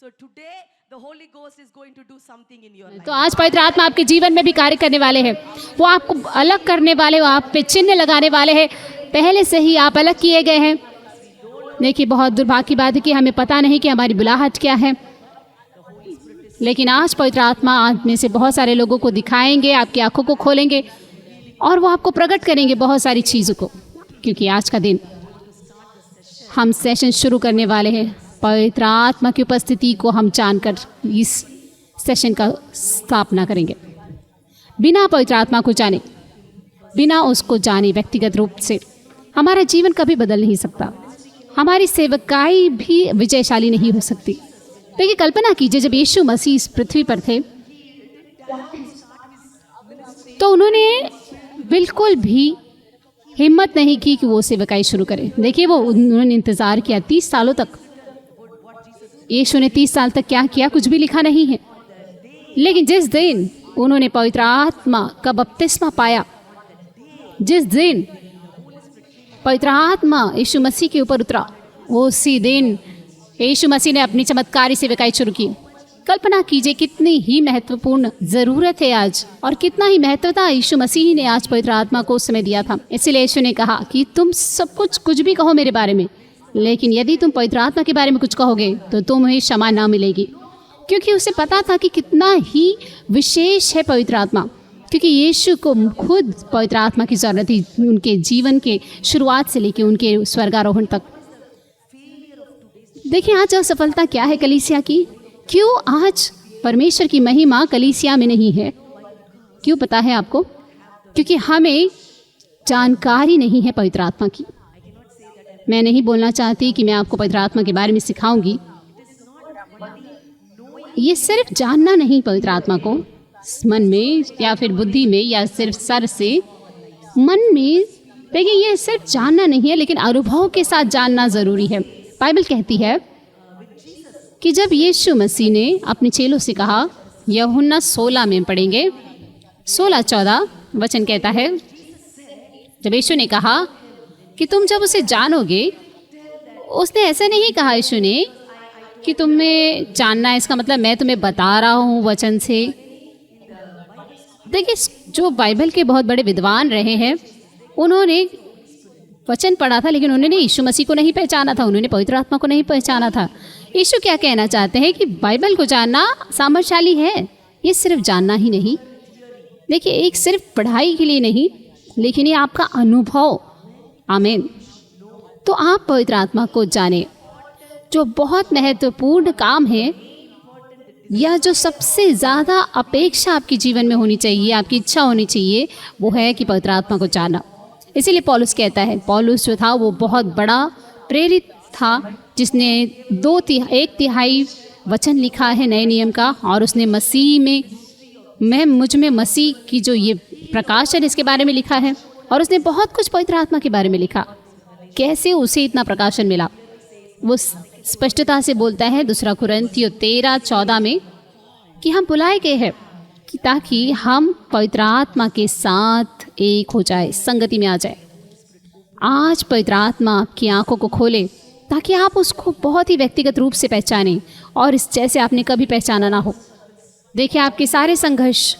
So today the Holy Ghost is going to do something in your life. तो आज पवित्र आत्मा आपके जीवन में भी कार्य करने वाले हैं। वो आपको अलग करने वाले, वो आप पे चिन्ह लगाने वाले हैं। पहले से ही आप अलग किए गए हैं। देखिए, बहुत दुर्भाग्य की बात है कि हमें पता नहीं कि हमारी बुलाहट क्या है, लेकिन आज पवित्र आत्मा आप में से बहुत सारे लोगों को दिखाएंगे, आपकी आंखों को खोलेंगे और वो आपको प्रकट करेंगे बहुत सारी चीज़ों को, क्योंकि आज का दिन हम सेशन शुरू करने वाले हैं। पवित्र आत्मा की उपस्थिति को हम जानकर इस सेशन का स्थापना करेंगे। बिना पवित्र आत्मा को जाने, बिना उसको जाने व्यक्तिगत रूप से हमारा जीवन कभी बदल नहीं सकता। हमारी सेवकाई भी विजयशाली नहीं हो सकती। देखिए, कल्पना कीजिए, जब यीशु मसीह इस पृथ्वी पर थे तो उन्होंने बिल्कुल भी हिम्मत नहीं की कि वो सेवकाई शुरू करें। देखिए, उन्होंने इंतज़ार किया 30 सालों तक। यीशु ने 30 साल तक क्या किया, कुछ भी लिखा नहीं है। लेकिन जिस दिन उन्होंने पवित्र आत्मा का बपतिस्मा पाया, जिस दिन पवित्र आत्मा यीशु मसीह के ऊपर उतरा, वो उसी दिन यीशु मसीह ने अपनी चमत्कारी सेवकाई शुरू की। कल्पना कीजिए कितनी ही महत्वपूर्ण ज़रूरत है आज, और कितना ही महत्वता यीशु मसीह ने आज पवित्र आत्मा को उस समय दिया था। इसलिए यीशु ने कहा कि तुम सब कुछ भी कहो मेरे बारे में, लेकिन यदि तुम पवित्र आत्मा के बारे में कुछ कहोगे तो तुम्हें क्षमा ना मिलेगी। क्योंकि उसे पता था कि कितना ही विशेष है पवित्र आत्मा, क्योंकि यीशु को खुद पवित्र आत्मा की ज़रूरत थी उनके जीवन के शुरुआत से लेकर उनके स्वर्गारोहण तक। देखिए, आज असफलता क्या है कलीसिया की? क्यों आज परमेश्वर की महिमा कलीसिया में नहीं है? क्यों पता है आपको? क्योंकि हमें जानकारी नहीं है पवित्र आत्मा की। मैं नहीं बोलना चाहती कि मैं आपको पवित्र आत्मा के बारे में सिखाऊंगी। ये सिर्फ जानना नहीं पवित्र आत्मा को मन में या फिर बुद्धि में या सिर्फ सर से मन में। देखिए, ये सिर्फ जानना नहीं है, लेकिन अनुभव के साथ जानना ज़रूरी है। बाइबल कहती है कि जब यीशु मसीह ने अपने चेलों से कहा, यूहन्ना 16 में पढ़ेंगे, 16-14 वचन कहता है, जब यीशु ने कहा कि तुम जब उसे जानोगे, उसने ऐसा नहीं कहा यीशु ने कि तुम्हें जानना है, इसका मतलब मैं तुम्हें बता रहा हूँ वचन से। देखिए, जो बाइबल के बहुत बड़े विद्वान रहे हैं, उन्होंने वचन पढ़ा था, लेकिन उन्होंने यीशु मसीह को नहीं पहचाना था, उन्होंने पवित्र आत्मा को नहीं पहचाना था। यीशु क्या कहना चाहते हैं कि बाइबल को जानना सामर्थ्यशाली है। ये सिर्फ जानना ही नहीं, देखिए, एक सिर्फ पढ़ाई के लिए नहीं, लेकिन ये आपका अनुभव। आमीन। तो आप पवित्र आत्मा को जाने। जो बहुत महत्वपूर्ण काम है, या जो सबसे ज़्यादा अपेक्षा आपके जीवन में होनी चाहिए, आपकी इच्छा होनी चाहिए, वो है कि पवित्र आत्मा को जाना। इसीलिए पौलुस कहता है, पौलुस जो था वो बहुत बड़ा प्रेरित था, जिसने 1/3 वचन लिखा है नए नियम का, और उसने मसीह में मुझ में मसीह की जो ये प्रकाश है इसके बारे में लिखा है, और उसने बहुत कुछ पवित्र आत्मा के बारे में लिखा। कैसे उसे इतना प्रकाशन मिला, वो स्पष्टता से बोलता है 2 कुरिन्थियों 13-14 में कि हम बुलाए गए हैं कि ताकि हम पवित्र आत्मा के साथ एक हो जाए, संगति में आ जाए। आज पवित्र आत्मा आपकी आंखों को खोले ताकि आप उसको बहुत ही व्यक्तिगत रूप से पहचानें, और इस जैसे आपने कभी पहचाना ना हो। देखिए, आपके सारे संघर्ष,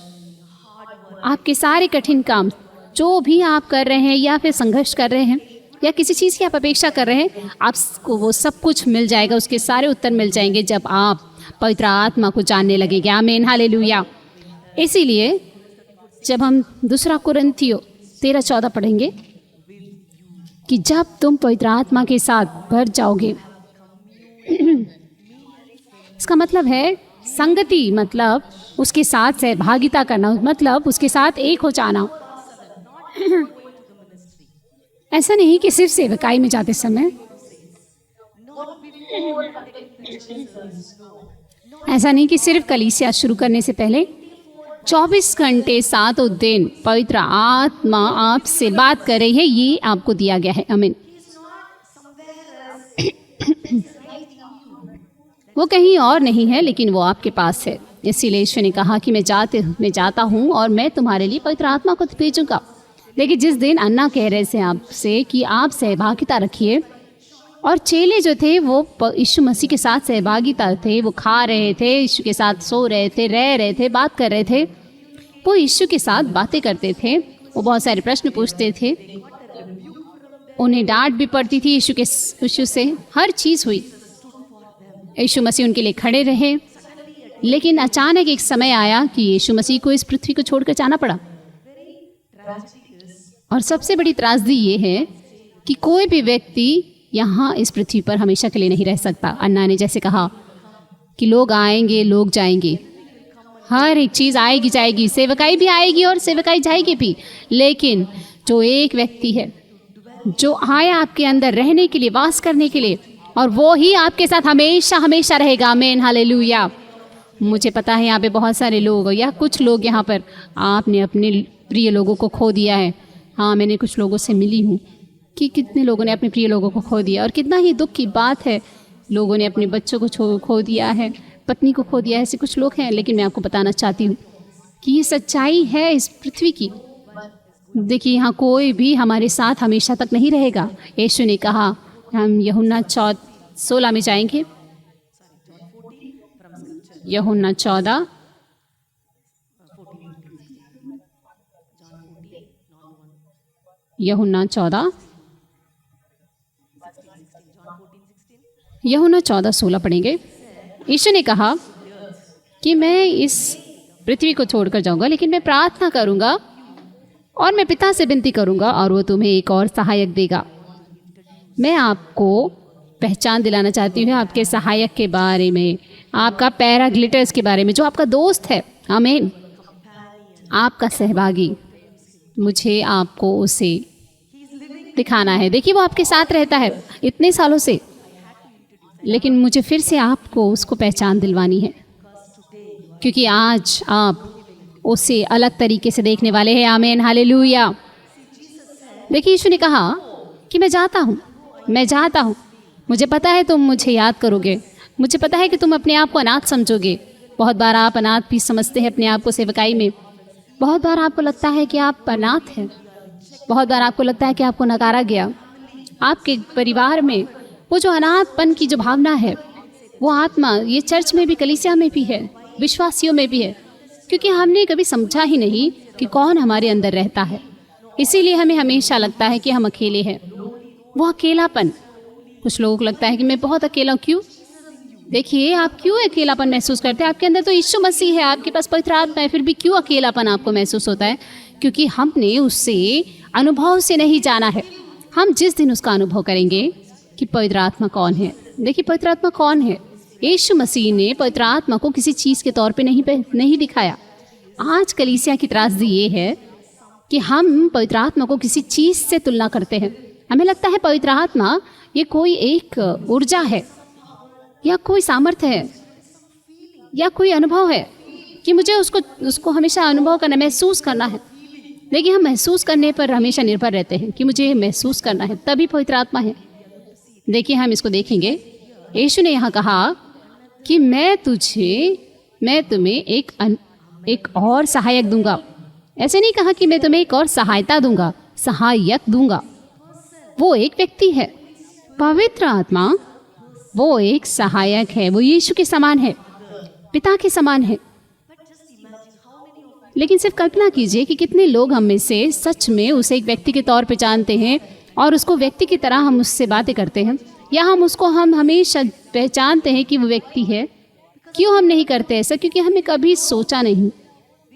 आपके सारे कठिन काम जो भी आप कर रहे हैं, या फिर संघर्ष कर रहे हैं, या किसी चीज़ की आप अपेक्षा कर रहे हैं, आपको वो सब कुछ मिल जाएगा, उसके सारे उत्तर मिल जाएंगे जब आप पवित्र आत्मा को जानने लगेंगे। आमीन, हालेलुया। इसीलिए जब हम 2 कुरिन्थियों 13-14 पढ़ेंगे कि जब तुम पवित्र आत्मा के साथ भर जाओगे, इसका मतलब है संगति, मतलब उसके साथ सहभागिता करना, मतलब उसके साथ एक हो जाना। ऐसा नहीं कि सिर्फ सेवकाई में जाते समय, ऐसा नहीं कि सिर्फ कलीसिया शुरू करने से पहले 24 घंटे 7 दिन पवित्र आत्मा आपसे बात कर रही है, ये आपको दिया गया है। आमीन। वो कहीं और नहीं है, लेकिन वो आपके पास है। इसीलिए यीशु ने कहा कि मैं जाता हूँ और मैं तुम्हारे लिए पवित्र आत्मा को भेजूंगा। लेकिन जिस दिन अन्ना कह रहे थे आपसे कि आप सहभागिता रखिए और चेले जो थे वो यीशु मसीह के साथ सहभागिता थे, वो खा रहे थे, यीशु के साथ सो रहे थे, रह रहे थे, बात कर रहे थे। वो यीशु के साथ बातें करते थे, वो बहुत सारे प्रश्न पूछते थे, उन्हें डांट भी पड़ती थी यीशु से, हर चीज़ हुई। यीशु मसीह उनके लिए खड़े रहे, लेकिन अचानक एक समय आया कि यीशु मसीह को इस पृथ्वी को छोड़कर जाना पड़ा। और सबसे बड़ी त्रासदी ये है कि कोई भी व्यक्ति यहाँ इस पृथ्वी पर हमेशा के लिए नहीं रह सकता। अन्ना ने जैसे कहा कि लोग आएंगे, लोग जाएंगे, हर एक चीज़ आएगी जाएगी, सेवकाई भी आएगी और सेवकाई जाएगी भी, लेकिन जो एक व्यक्ति है जो आया आपके अंदर रहने के लिए, वास करने के लिए, और वो ही आपके साथ हमेशा हमेशा रहेगा। आमीन, हालेलुया। मुझे पता है यहाँ पे बहुत सारे लोग या कुछ लोग यहाँ पर आपने अपने प्रिय लोगों को खो दिया है। हाँ, मैंने कुछ लोगों से मिली हूँ कि कितने लोगों ने अपने प्रिय लोगों को खो दिया, और कितना ही दुख की बात है। लोगों ने अपने बच्चों को खो दिया है, पत्नी को खो दिया है, ऐसे कुछ लोग हैं। लेकिन मैं आपको बताना चाहती हूँ कि ये सच्चाई है इस पृथ्वी की। देखिए, यहाँ कोई भी हमारे साथ हमेशा तक नहीं रहेगा। यीशु ने कहा, हम यूहन्ना 16 में जाएंगे, यूहन्ना 14 यूहन्ना 14:16 पढ़ेंगे। यीशु ने कहा कि मैं इस पृथ्वी को छोड़कर जाऊंगा, लेकिन मैं प्रार्थना करूंगा और मैं पिता से विनती करूंगा और वो तुम्हें एक और सहायक देगा। मैं आपको पहचान दिलाना चाहती हूँ आपके सहायक के बारे में, आपका पैराग्लिटर्स के बारे में, जो आपका दोस्त है। आमीन, आपका सहभागी। मुझे आपको उसे दिखाना है। देखिए, वो आपके साथ रहता है इतने सालों से, लेकिन मुझे फिर से आपको उसको पहचान दिलवानी है, क्योंकि आज आप उसे अलग तरीके से देखने वाले हैं। आमीन, हालेलुया। देखिए, यीशु ने कहा कि मैं जाता हूँ, मैं जाता हूँ, मुझे पता है तुम मुझे याद करोगे, मुझे पता है कि तुम अपने आप को अनाथ समझोगे। बहुत बार आप अनाथ भी समझते हैं अपने आप को सेवकाई में। बहुत बार आपको लगता है कि आप अनाथ हैं, बहुत बार आपको लगता है कि आपको नकारा गया। आपके परिवार में वो जो अनाथपन की जो भावना है, वो आत्मा ये चर्च में भी, कलीसिया में भी है, विश्वासियों में भी है, क्योंकि हमने कभी समझा ही नहीं कि कौन हमारे अंदर रहता है। इसीलिए हमें हमेशा लगता है कि हम अकेले हैं। वो अकेलापन, कुछ लोगों को लगता है कि मैं बहुत अकेला हूँ। क्यों? देखिए, आप क्यों अकेलापन महसूस करते हैं? आपके अंदर तो यीशु मसीह है, आपके पास पवित्र आत्मा है, फिर भी क्यों अकेलापन आपको महसूस होता है? क्योंकि हमने उससे अनुभव से नहीं जाना है। हम जिस दिन उसका अनुभव करेंगे कि पवित्र आत्मा कौन है। देखिए, पवित्र आत्मा कौन है? यीशु मसीह ने पवित्र आत्मा को किसी चीज़ के तौर पे नहीं दिखाया। आज कलीसिया की त्रासदी ये है कि हम पवित्र आत्मा को किसी चीज़ से तुलना करते हैं। हमें लगता है पवित्र आत्मा ये कोई एक ऊर्जा है, या कोई सामर्थ्य है, या कोई अनुभव है कि मुझे उसको हमेशा अनुभव करना, महसूस करना है। देखिए, हम महसूस करने पर हमेशा निर्भर रहते हैं कि मुझे महसूस करना है, तभी पवित्र आत्मा है। देखिए, हम इसको देखेंगे। यीशु ने यहाँ कहा कि मैं तुम्हें एक और सहायक दूंगा। ऐसे नहीं कहा कि मैं तुम्हें एक और सहायता दूंगा, सहायक दूंगा। वो एक व्यक्ति है, पवित्र आत्मा। वो एक सहायक है, वो यीशु के समान है, पिता के समान है। लेकिन सिर्फ कल्पना कीजिए कि कितने लोग हम में से सच में उसे एक व्यक्ति के तौर पे जानते हैं और उसको व्यक्ति की तरह हम उससे बातें करते हैं, या हम हमेशा पहचानते हैं कि वो व्यक्ति है। क्यों हम नहीं करते ऐसा? क्योंकि हमने कभी सोचा नहीं,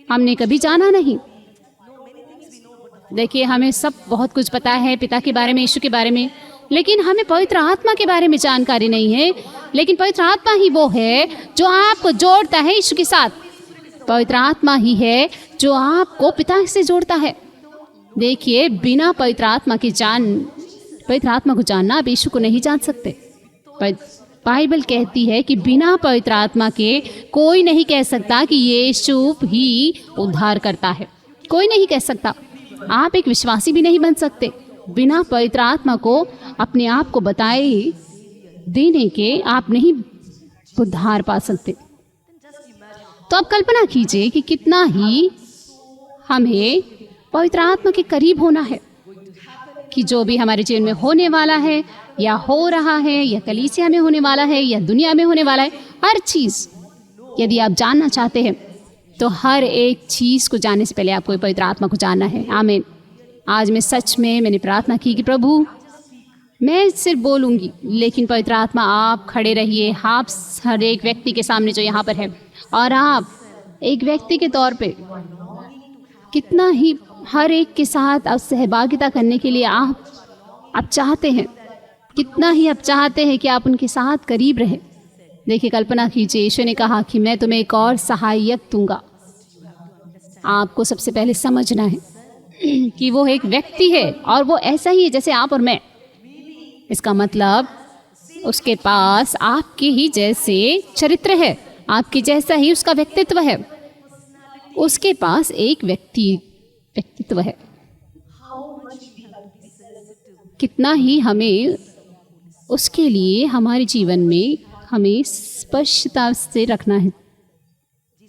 हमने कभी जाना नहीं। देखिए, हमें सब बहुत कुछ पता है पिता के बारे में, यीशु के बारे में, लेकिन हमें पवित्र आत्मा के बारे में जानकारी नहीं है। लेकिन पवित्र आत्मा ही वो है जो आपको जोड़ता है यीशु के साथ। पवित्र आत्मा ही है जो आपको पिता से जोड़ता है। देखिए, बिना पवित्र आत्मा को जानना आप यीशु को नहीं जान सकते। बाइबल कहती है कि बिना पवित्र आत्मा के कोई नहीं कह सकता कि यीशु ही उद्धार करता है। कोई नहीं कह सकता। आप एक विश्वासी भी नहीं बन सकते बिना पवित्र आत्मा को अपने आप को बताए देने के। आप नहीं उद्धार पा सकते। तो आप कल्पना कीजिए कि कितना ही हमें पवित्र आत्मा के करीब होना है, कि जो भी हमारे जीवन में होने वाला है या हो रहा है या कलीसिया में होने वाला है या दुनिया में होने वाला है, हर चीज़ यदि आप जानना चाहते हैं तो हर एक चीज़ को जानने से पहले आपको पवित्र आत्मा को जानना है। आमीन। आज मैं सच में मैंने प्रार्थना की कि प्रभु मैं सिर्फ बोलूँगी, लेकिन पवित्र आत्मा आप खड़े रहिए, आप हर एक व्यक्ति के सामने जो यहाँ पर है, और आप एक व्यक्ति के तौर पे कितना ही हर एक के साथ आप सहभागिता करने के लिए आप चाहते हैं, कितना ही आप चाहते हैं कि आप उनके साथ करीब रहे। देखिए, कल्पना कीजिए, यीशु ने कहा कि मैं तुम्हें एक और सहायक दूंगा। आपको सबसे पहले समझना है कि वो एक व्यक्ति है और वो ऐसा ही है जैसे आप और मैं। इसका मतलब उसके पास आपके ही जैसे चरित्र है, आपके जैसा ही उसका व्यक्तित्व है, उसके पास एक व्यक्तित्व है। कितना ही हमें उसके लिए हमारे जीवन में हमें स्पष्टता से रखना है,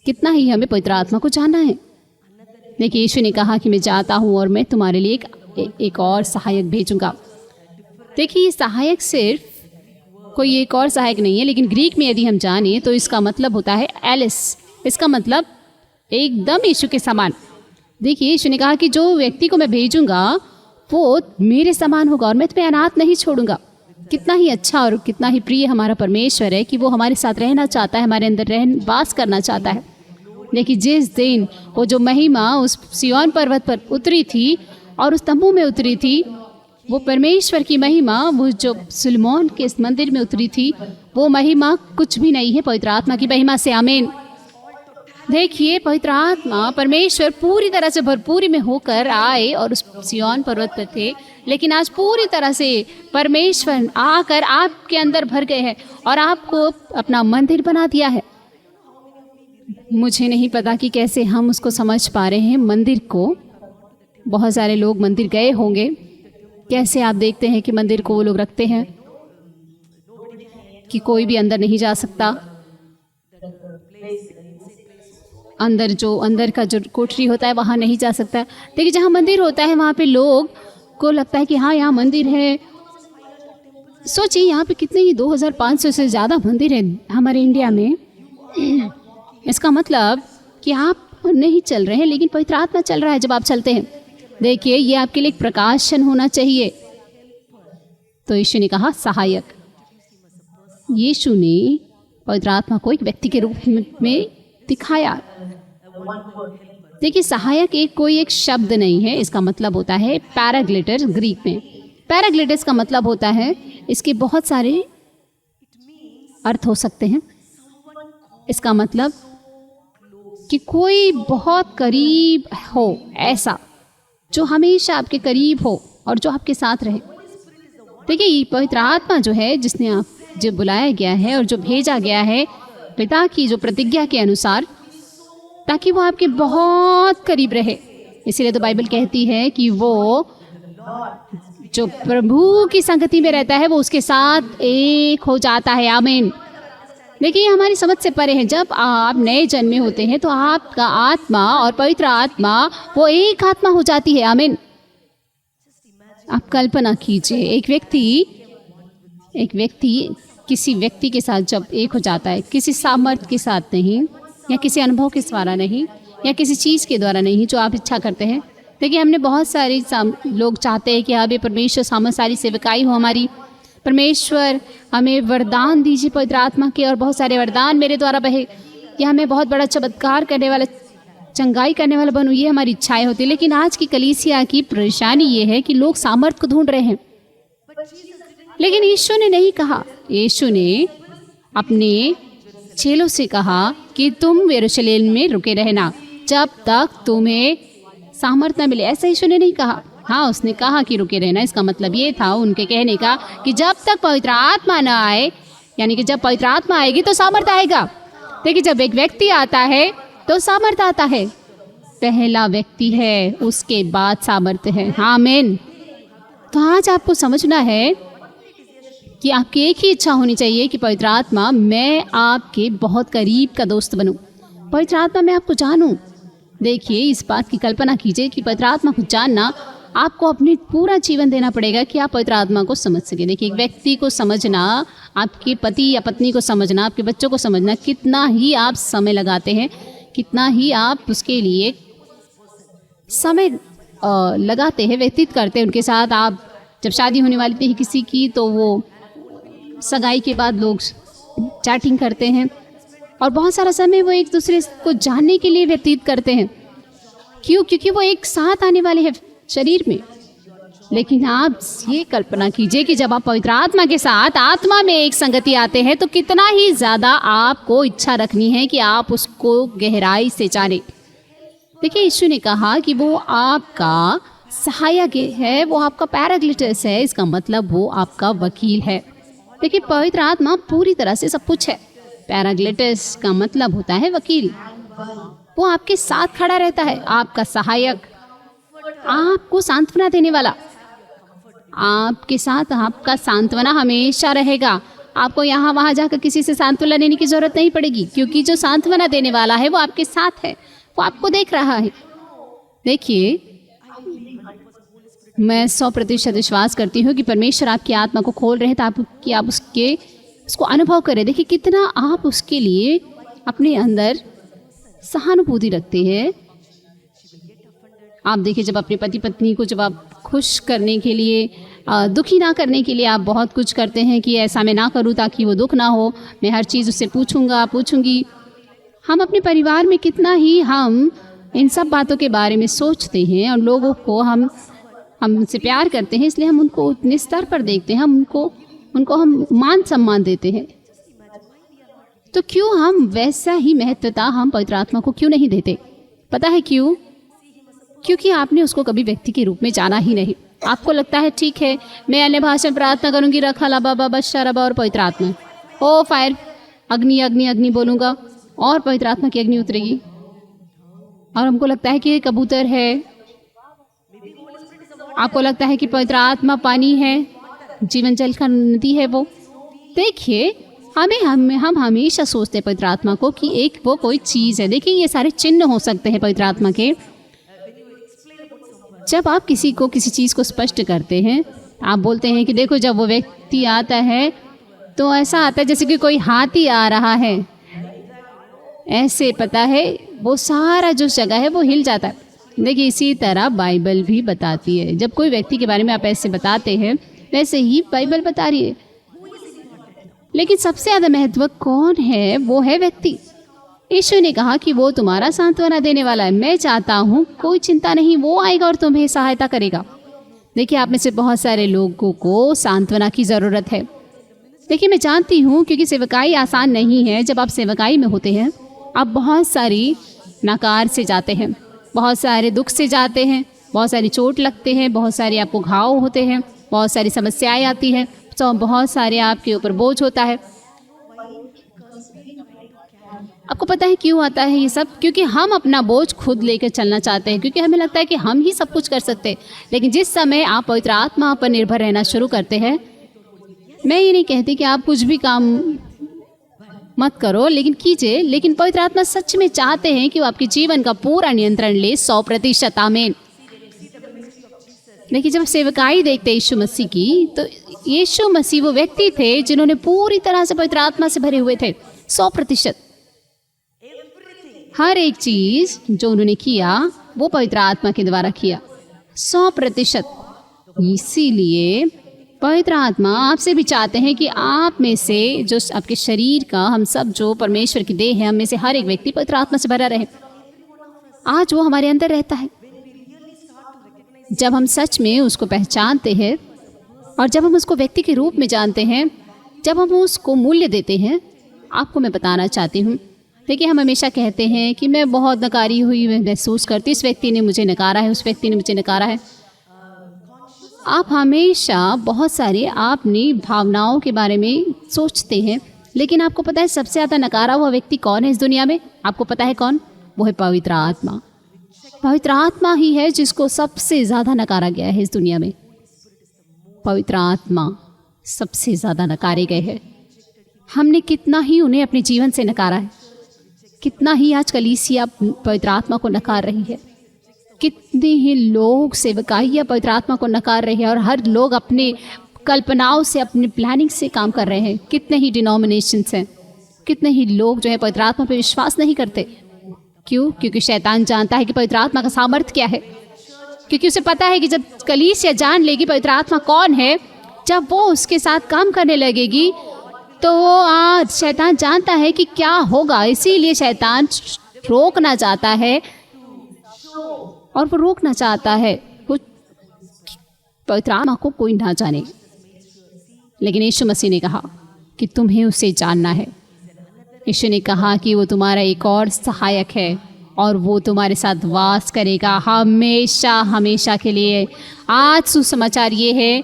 कितना ही हमें पवित्र आत्मा को जानना है। देखिए, यीशु ने कहा कि मैं जाता हूँ और मैं तुम्हारे लिए एक और सहायक भेजूंगा। देखिए, ये सहायक सिर्फ कोई एक और सहायक नहीं है, लेकिन ग्रीक में यदि हम जाने तो इसका मतलब होता है एलिस। इसका मतलब एकदम यीशु के समान। देखिए, यीशु ने कहा कि जो व्यक्ति को मैं भेजूंगा वो मेरे समान होगा और मैं तुम्हें अनाथ नहीं छोड़ूंगा। कितना ही अच्छा और कितना ही प्रिय हमारा परमेश्वर है कि वो हमारे साथ रहना चाहता है, हमारे अंदर वास करना चाहता है। देखिए, जिस दिन वो जो महिमा उस सिय्योन पर्वत पर उतरी थी और उस तंबू में उतरी थी, वो परमेश्वर की महिमा वो जो सुलेमान के इस मंदिर में उतरी थी, वो महिमा कुछ भी नहीं है पवित्र आत्मा की महिमा से। आमीन। देखिए, पवित्र आत्मा परमेश्वर पूरी तरह से भरपूरी में होकर आए और उस सिय्योन पर्वत पर थे, लेकिन आज पूरी तरह से परमेश्वर आकर आपके अंदर भर गए हैं और आपको अपना मंदिर बना दिया है। मुझे नहीं पता कि कैसे हम उसको समझ पा रहे हैं मंदिर को। बहुत सारे लोग मंदिर गए होंगे, कैसे आप देखते हैं कि मंदिर को वो लोग रखते हैं कि कोई भी अंदर नहीं जा सकता। अंदर का जो कोठरी होता है वहाँ नहीं जा सकता। देखिए, जहाँ मंदिर होता है वहाँ पे लोग को लगता है कि हाँ, यहाँ मंदिर है। सोचिए, यहाँ पे कितने ही 2500 से ज़्यादा मंदिर है हमारे इंडिया में। इसका मतलब कि आप नहीं चल रहे हैं, लेकिन पवित्र आत्मा चल रहा है जब आप चलते हैं। देखिए, ये आपके लिए एक प्रकाशन होना चाहिए। तो यीशु ने कहा सहायक। यीशु ने पवित्र आत्मा को एक व्यक्ति के रूप में दिखाया। देखिए, सहायक कोई एक शब्द नहीं है। इसका मतलब होता है पैराग्लिटर। ग्रीक में पैराग्लिटस का मतलब होता है, इसके बहुत सारे अर्थ हो सकते हैं। इसका मतलब कि कोई बहुत करीब हो, ऐसा जो हमेशा आपके करीब हो और जो आपके साथ रहे। देखिए, ये पवित्र आत्मा जो है, जिसने आप जो बुलाया गया है और जो भेजा गया है पिता की जो प्रतिज्ञा के अनुसार, ताकि वो आपके बहुत करीब रहे। इसीलिए तो बाइबल कहती है कि वो जो प्रभु की संगति में रहता है वो उसके साथ एक हो जाता है। आमीन। देखिए, हमारी समझ से परे है। जब आप नए जन्मे होते हैं तो आपका आत्मा और पवित्र आत्मा वो एक आत्मा हो जाती है। आमीन। आप कल्पना कीजिए, एक व्यक्ति किसी व्यक्ति के साथ जब एक हो जाता है, किसी सामर्थ्य के साथ नहीं, या किसी अनुभव के द्वारा नहीं, या किसी चीज़ के द्वारा नहीं जो आप इच्छा करते हैं। देखिए, हमने बहुत सारे लोग चाहते हैं कि अब ये परमेश्वर सारी सेवकाई हो हमारी। परमेश्वर हमें वरदान दीजिए पवित्र आत्मा के, और बहुत सारे वरदान मेरे द्वारा बहे, या हमें बहुत बड़ा चमत्कार करने वाला, चंगाई करने वाला बनूं, ये हमारी इच्छाएं होती है। लेकिन आज की कलीसिया की परेशानी ये है कि लोग सामर्थ्य को ढूंढ रहे हैं, लेकिन यीशु ने नहीं कहा। यीशु ने अपने चेलों से कहा कि तुम यरूशलेम में रुके रहना जब तक तुम्हें सामर्थ्य न मिले। ऐसा यीशु ने नहीं कहा। हाँ, उसने कहा कि रुके रहना। इसका मतलब ये था उनके कहने का कि जब तक पवित्र आत्मा न आए, यानी कि जब पवित्र आत्मा आएगी तो सामर्थ्य आएगा। देखिए, जब एक व्यक्ति आता है तो सामर्थ्य आता है। पहला व्यक्ति है, उसके बाद सामर्थ्य है। आमीन। तो आज आपको समझना है कि आपकी एक ही इच्छा होनी चाहिए कि पवित्र आत्मा, मैं आपके बहुत करीब का दोस्त बनूं। पवित्र आत्मा, मैं आपको जानूं। देखिए, इस बात की कल्पना कीजिए कि पवित्र आत्मा को जानना आपको अपने पूरा जीवन देना पड़ेगा कि आप पवित्र आत्मा को समझ सकें। देखिए, एक व्यक्ति को समझना, आपके पति या पत्नी को समझना, आपके बच्चों को समझना, कितना ही आप समय लगाते हैं, कितना ही आप उसके लिए समय लगाते हैं, व्यतीत करते हैं उनके साथ। आप जब शादी होने वाली थी किसी की, तो वो सगाई के बाद लोग चैटिंग करते हैं और बहुत सारा समय वो एक दूसरे को जानने के लिए व्यतीत करते हैं। क्यों? क्योंकि वो एक साथ आने वाले हैं शरीर में। लेकिन आप ये कल्पना कीजिए कि जब आप पवित्र आत्मा के साथ आत्मा में एक संगति आते हैं, तो कितना ही ज़्यादा आपको इच्छा रखनी है कि आप उसको गहराई से जानें। देखिए, यीशु ने कहा कि वो आपका सहायक है, वो आपका पैराक्लिटस है। इसका मतलब वो आपका वकील है। देखिए, पवित्र आत्मा पूरी तरह से सब कुछ है। पैराक्लिटस का मतलब होता है वकील। वो आपके साथ खड़ा रहता है, आपका सहायक, आपको सांत्वना देने वाला। आपके साथ आपका सांत्वना हमेशा रहेगा। आपको यहाँ वहाँ जाकर किसी से सांत्वना लेने की जरूरत नहीं पड़ेगी, क्योंकि जो सांत्वना देने वाला है वो आपके साथ है, वो आपको देख रहा है। देखिए, मैं 100% विश्वास करती हूँ कि परमेश्वर आपकी आत्मा को खोल रहे हैं कि आप उसको अनुभव करें। देखिए, कितना आप उसके लिए अपने अंदर सहानुभूति रखते हैं। आप देखिए, जब अपने पति पत्नी को जब आप खुश करने के लिए, दुखी ना करने के लिए आप बहुत कुछ करते हैं कि ऐसा मैं ना करूं ताकि वो दुख ना हो, मैं हर चीज़ उससे पूछूंगी। हम अपने परिवार में कितना ही हम इन सब बातों के बारे में सोचते हैं, और लोगों को हम उनसे प्यार करते हैं, इसलिए हम उनको उतने स्तर पर देखते हैं, उनको हम मान सम्मान देते हैं। तो क्यों हम वैसा ही महत्वता हम पवित्र आत्मा को क्यों नहीं देते? पता है क्यों? क्योंकि आपने उसको कभी व्यक्ति के रूप में जाना ही नहीं। आपको लगता है ठीक है, मैं अन्य भाषा में प्रार्थना करूंगी, रखा लाबा बाबा शराबा और पवित्र आत्मा, ओ फायर, अग्नि अग्नि अग्नि बोलूँगा और पवित्र आत्मा की अग्नि उतरेगी। और हमको लगता है कि ये कबूतर है, आपको लगता है कि पवित्र आत्मा पानी है, जीवन जल का नदी है वो। देखिए, हम हमेशा सोचते हैं पवित्र आत्मा को कि एक वो कोई चीज़ है। देखिए, ये सारे चिन्ह हो सकते हैं पवित्र आत्मा के। जब आप किसी को किसी चीज़ को स्पष्ट करते हैं, आप बोलते हैं कि देखो, जब वो व्यक्ति आता है तो ऐसा आता है जैसे कि कोई हाथी आ रहा है, ऐसे पता है वो सारा जो जगह है वो हिल जाता है। देखिए, इसी तरह बाइबल भी बताती है। जब कोई व्यक्ति के बारे में आप ऐसे बताते हैं, वैसे ही बाइबल बता रही है। लेकिन सबसे ज़्यादा महत्व कौन है? वो है व्यक्ति। यीशु ने कहा कि वो तुम्हारा सांत्वना देने वाला है। मैं चाहता हूँ, कोई चिंता नहीं, वो आएगा और तुम्हें सहायता करेगा। देखिए, आप में से बहुत सारे लोगों को सांत्वना की ज़रूरत है। देखिए, मैं जानती हूँ, क्योंकि सेवकाई आसान नहीं है। जब आप सेवकाई में होते हैं, आप बहुत सारी नकार से जाते हैं, बहुत सारे दुख से जाते हैं, बहुत सारी चोट लगते हैं, बहुत सारे आपको घाव होते हैं, बहुत सारी समस्याएं आती हैं, तो बहुत सारे आपके ऊपर बोझ होता है। आपको पता है क्यों आता है ये सब? क्योंकि हम अपना बोझ खुद लेकर चलना चाहते हैं, क्योंकि हमें लगता है कि हम ही सब कुछ कर सकते हैं। लेकिन जिस समय आप पवित्र आत्मा पर निर्भर रहना शुरू करते हैं, मैं ये नहीं कहती कि आप कुछ भी काम मत करो, लेकिन कीजिए। लेकिन पवित्र आत्मा सच में चाहते हैं कि वो आपके जीवन का पूरा नियंत्रण ले, 100%। आमीन। देखिए, जब सेवकाई देखते यीशु मसीह की, तो यीशु मसीह वो व्यक्ति थे जिन्होंने पूरी तरह से पवित्र आत्मा से भरे हुए थे, 100%। हर एक चीज जो उन्होंने किया वो पवित्र आत्मा के द्वारा किया, 100%। इसीलिए पवित्र आत्मा आपसे भी चाहते हैं कि आप में से, जो आपके शरीर का, हम सब जो परमेश्वर की देह है, हम में से हर एक व्यक्ति पवित्र आत्मा से भरा रहे। आज वो हमारे अंदर रहता है। जब हम सच में उसको पहचानते हैं और जब हम उसको व्यक्ति के रूप में जानते हैं, जब हम उसको मूल्य देते हैं, आपको मैं बताना चाहती हूँ। देखिए, हम हमेशा कहते हैं कि मैं बहुत नकारी हुई महसूस करती, इस व्यक्ति ने मुझे नकारा है, उस व्यक्ति ने मुझे नकारा है। आप हमेशा बहुत सारे अपनी भावनाओं के बारे में सोचते हैं, लेकिन आपको पता है सबसे ज़्यादा नकारा हुआ व्यक्ति कौन है इस दुनिया में? आपको पता है कौन? वो है पवित्र आत्मा। पवित्र आत्मा ही है जिसको सबसे ज़्यादा नकारा गया है इस दुनिया में। पवित्र आत्मा सबसे ज़्यादा नकारे गए हैं। हमने कितना ही उन्हें अपने जीवन से नकारा है, कितना ही आज कलीसिया पवित्र आत्मा को नकार रही है, कितने ही लोग सेवकाइया पवित्र आत्मा को नकार रहे हैं और हर लोग अपने कल्पनाओं से, अपनी प्लानिंग से काम कर रहे हैं। कितने ही डिनोमिनेशंस हैं, कितने ही लोग जो है पवित्र आत्मा पर विश्वास नहीं करते। क्यों? क्योंकि शैतान जानता है कि पवित्र आत्मा का सामर्थ्य क्या है। क्योंकि उसे पता है कि जब कलीसिया जान लेगी पवित्र आत्मा कौन है, जब वो उसके साथ काम करने लगेगी, तो वो आज शैतान जानता है कि क्या होगा। इसीलिए शैतान रोकना चाहता है, और वो रोकना चाहता है वो पवित्र आत्मा को कोई ना जाने। लेकिन यीशु मसीह ने कहा कि तुम्हें उसे जानना है। यीशु ने कहा कि वो तुम्हारा एक और सहायक है और वो तुम्हारे साथ वास करेगा हमेशा हमेशा के लिए। आज सुसमाचार ये है,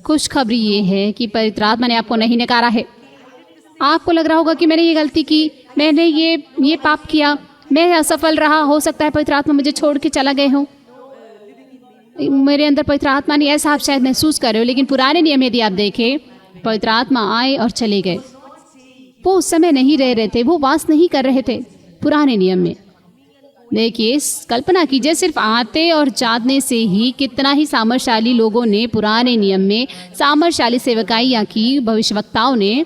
खुशखबरी ये है कि पवित्र आत्मा ने आपको नहीं नकारा है। आपको लग रहा होगा कि मैंने ये गलती की, मैंने ये पाप किया, मैं असफल रहा, हो सकता है पवित्र आत्मा मुझे छोड़ के चला गए हो, मेरे अंदर पवित्र आत्मा नहीं, ऐसा आप शायद महसूस कर रहे हो। लेकिन पुराने नियम यदि आप देखें, पवित्र आत्मा आए और चले गए। वो उस समय नहीं रह रहे थे, वो वास नहीं कर रहे थे पुराने नियम में। देखिए, कल्पना कीजिए, सिर्फ आते और जाने से ही कितना ही सामर्थशाली लोगों ने पुराने नियम में सामर्थशाली सेवकाइयाँ की। भविष्यवक्ताओं ने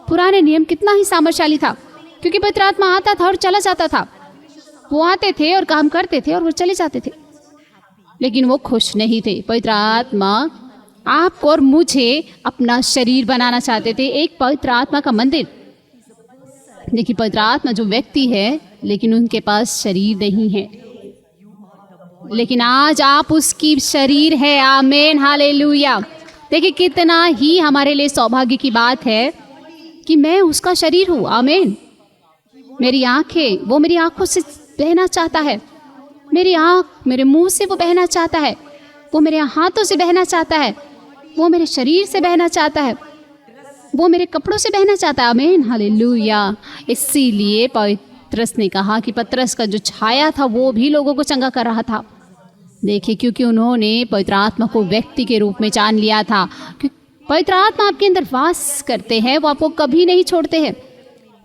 पुराने नियम कितना ही सामर्थशाली था, क्योंकि पवित्र आत्मा आता था और चला जाता था। वो आते थे और काम करते थे और वो चले जाते थे, लेकिन वो खुश नहीं थे। पवित्र आत्मा आपको और मुझे अपना शरीर बनाना चाहते थे, एक पवित्र आत्मा का मंदिर। देखिए, पवित्र आत्मा जो व्यक्ति है, लेकिन उनके पास शरीर नहीं है, लेकिन आज आप उसकी शरीर है। आमीन, हालेलुया। देखिए, कितना ही हमारे लिए सौभाग्य की बात है कि मैं उसका शरीर हूँ। आमीन। मेरी आंखें, वो मेरी आंखों से बहना चाहता है, मेरी आंख मेरे मुंह से वो बहना चाहता है, वो मेरे हाथों से बहना चाहता है, वो मेरे शरीर से बहना चाहता है, वो मेरे कपड़ों से बहना चाहता है। आमीन, हालेलुया। इसीलिए पतरस ने कहा कि पतरस का जो छाया था वो भी लोगों को चंगा कर रहा था। देखिए, क्योंकि उन्होंने पवित्र आत्मा को व्यक्ति के रूप में जान लिया था। पवित्र आत्मा आपके अंदर वास करते हैं, वो आपको कभी नहीं छोड़ते हैं।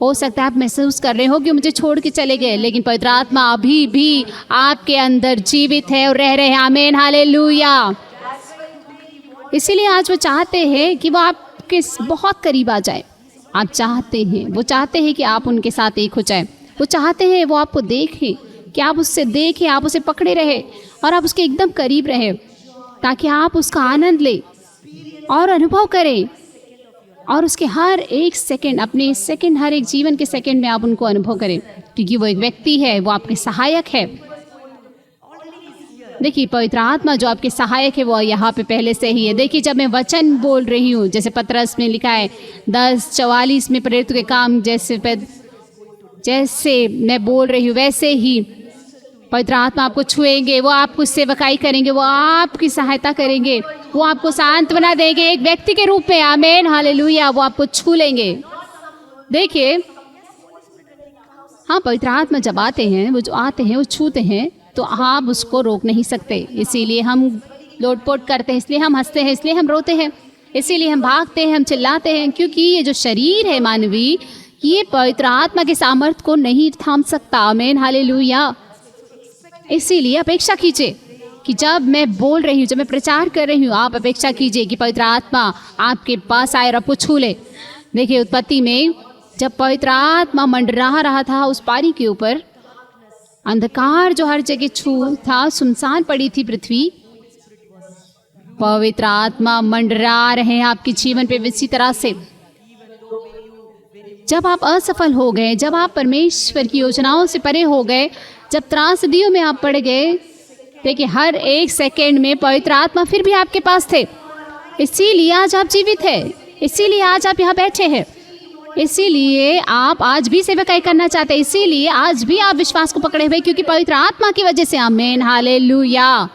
हो सकता है आप महसूस कर रहे हो कि मुझे छोड़ के चले गए, लेकिन पवित्र आत्मा अभी भी आपके अंदर जीवित है और रह रहे हैं। आमीन, हालेलुया। इसीलिए आज वो चाहते हैं कि वो आपके बहुत करीब आ जाए। आप चाहते हैं, वो चाहते हैं कि आप उनके साथ एक हो जाए। वो चाहते हैं वो आपको देखें, कि आप उससे देखें, आप उसे पकड़े रहे और आप उसके एकदम करीब रहे, ताकि आप उसका आनंद लें और अनुभव करें, और उसके हर एक सेकंड, अपने सेकंड, हर एक जीवन के सेकंड में आप उनको अनुभव करें, क्योंकि वो एक व्यक्ति है, वो आपके सहायक है। देखिए, पवित्र आत्मा जो आपके सहायक है वो यहाँ पे पहले से ही है। देखिए, जब मैं वचन बोल रही हूँ, जैसे पतरस में लिखा है 10:44 में, प्रेरितों के काम जैसे मैं बोल रही हूँ वैसे ही पवित्र आत्मा आपको छुएंगे, वो आपको सेवकाई करेंगे, वो आपकी सहायता करेंगे, वो आपको सांत्वना देंगे एक व्यक्ति के रूप में। आमीन, हालेलुया। वो आपको छू लेंगे। देखिए, हाँ, पवित्र आत्मा जब आते हैं, वो जो आते हैं, वो छूते हैं, तो आप उसको रोक नहीं सकते। इसीलिए हम लोटपोट करते हैं, इसलिए हम हंसते हैं, इसलिए हम रोते हैं, इसीलिए हम भागते हैं, हम चिल्लाते हैं, क्योंकि ये जो शरीर है मानवीय, ये पवित्र आत्मा के सामर्थ्य को नहीं थाम सकता। आमीन, हालेलुया। इसीलिए अपेक्षा कीजिए कि जब मैं बोल रही हूँ, जब मैं प्रचार कर रही हूँ, आप अपेक्षा कीजिए कि पवित्र आत्मा आपके पास आए और आपको छू ले। देखिए, उत्पत्ति में जब पवित्र आत्मा मंडरा रहा था उस पानी के ऊपर, अंधकार जो हर जगह छू था, सुनसान पड़ी थी पृथ्वी, पवित्र आत्मा मंडरा रहे हैं आपके जीवन पे इसी तरह से। जब आप असफल हो गए, जब आप परमेश्वर की योजनाओं से परे हो गए, जब त्रासदियों में आप पड़ गए, देखिए, हर एक सेकंड में पवित्र आत्मा फिर भी आपके पास थे। इसीलिए आज आप जीवित हैं, इसीलिए आज आप यहाँ बैठे हैं, इसीलिए आप आज भी सेवकाई करना चाहते हैं, इसीलिए आज भी आप विश्वास को पकड़े हुए, क्योंकि पवित्र आत्मा की वजह से। आमीन, हालेलुया,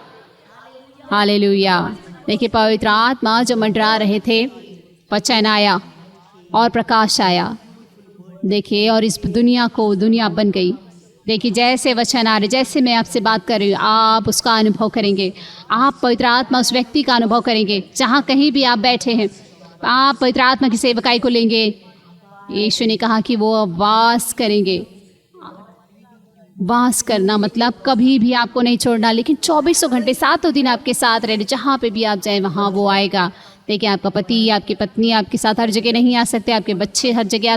हालेलुया। देखिए, पवित्र आत्मा जो मंडरा रहे थे, वचन आया और प्रकाश आया। देखिए, और इस दुनिया बन गई। देखिए, जैसे वचन आ रहे, जैसे मैं आपसे बात कर रही हूँ, आप उसका अनुभव करेंगे। आप पवित्र आत्मा उस व्यक्ति का अनुभव करेंगे, जहाँ कहीं भी आप बैठे हैं, आप पवित्र आत्मा की सेवकाई को लेंगे। यीशु ने कहा कि वो वास करेंगे। वास करना मतलब कभी भी आपको नहीं छोड़ना, लेकिन 24 घंटे 7 दिन आपके साथ रहने, जहाँ पे भी आप जाएं वहाँ वो आएगा। देखिए आपका पति, आपकी पत्नी आपके साथ हर जगह नहीं आ सकते, आपके बच्चे हर जगह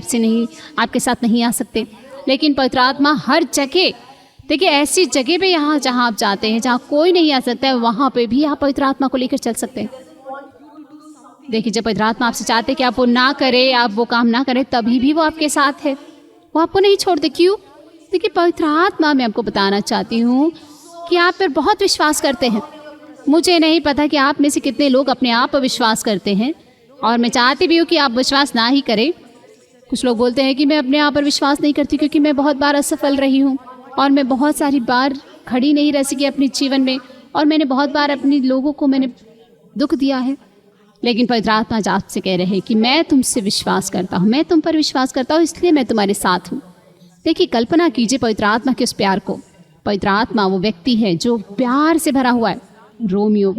आपके साथ नहीं आ सकते, लेकिन पवित्र आत्मा हर जगह, देखिए ऐसी जगह पे यहाँ जहाँ आप जाते हैं जहाँ कोई नहीं आ सकता है, वहाँ पे भी आप पवित्र आत्मा को लेकर चल सकते हैं। देखिए जब पवित्र आत्मा आपसे चाहते कि आप वो ना करें, आप वो काम ना करें, तभी भी वो आपके साथ है, वो आपको नहीं छोड़ते। क्यों? देखिए पवित्र आत्मा, मैं आपको बताना चाहती हूँ कि आप पर बहुत विश्वास करते हैं। मुझे नहीं पता कि आप में से कितने लोग अपने आप पर विश्वास करते हैं, और मैं चाहती भी हूँ कि आप विश्वास ना ही करें। कुछ लोग बोलते हैं कि मैं अपने आप पर विश्वास नहीं करती क्योंकि मैं बहुत बार असफल रही हूँ, और मैं बहुत सारी बार खड़ी नहीं रह सकी अपने जीवन में, और मैंने बहुत बार अपने लोगों को मैंने दुख दिया है। लेकिन पवित्र आत्मा आज आपसे कह रहे हैं कि मैं तुमसे विश्वास करता हूँ, मैं तुम पर विश्वास करता हूँ, इसलिए मैं तुम्हारे साथ हूँ। देखिए कल्पना कीजिए पवित्र आत्मा के उस प्यार को। पवित्र आत्मा वो व्यक्ति है जो प्यार से भरा हुआ है। रोमियो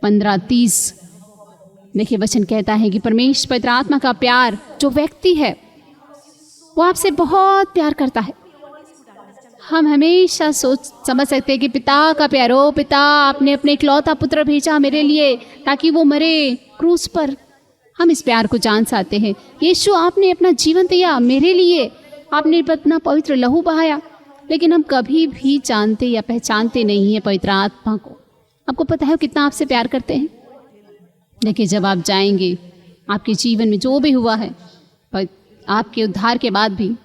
15:30 देखिए वचन कहता है कि परमेश्वर पवित्र आत्मा का प्यार जो व्यक्ति है वो आपसे बहुत प्यार करता है। हम हमेशा सोच समझ सकते हैं कि पिता का प्यार, ओ पिता आपने अपने इकलौता पुत्र भेजा मेरे लिए ताकि वो मरे क्रूस पर। हम इस प्यार को जान सकते हैं। यीशु आपने अपना जीवन दिया मेरे लिए, आपने अपना पवित्र लहू बहाया, लेकिन हम कभी भी जानते या पहचानते नहीं हैं पवित्र आत्मा को। आपको पता है कितना आपसे प्यार करते हैं। देखिए जब आप जाएंगे, आपके जीवन में जो भी हुआ है, आपके उद्धार के बाद भी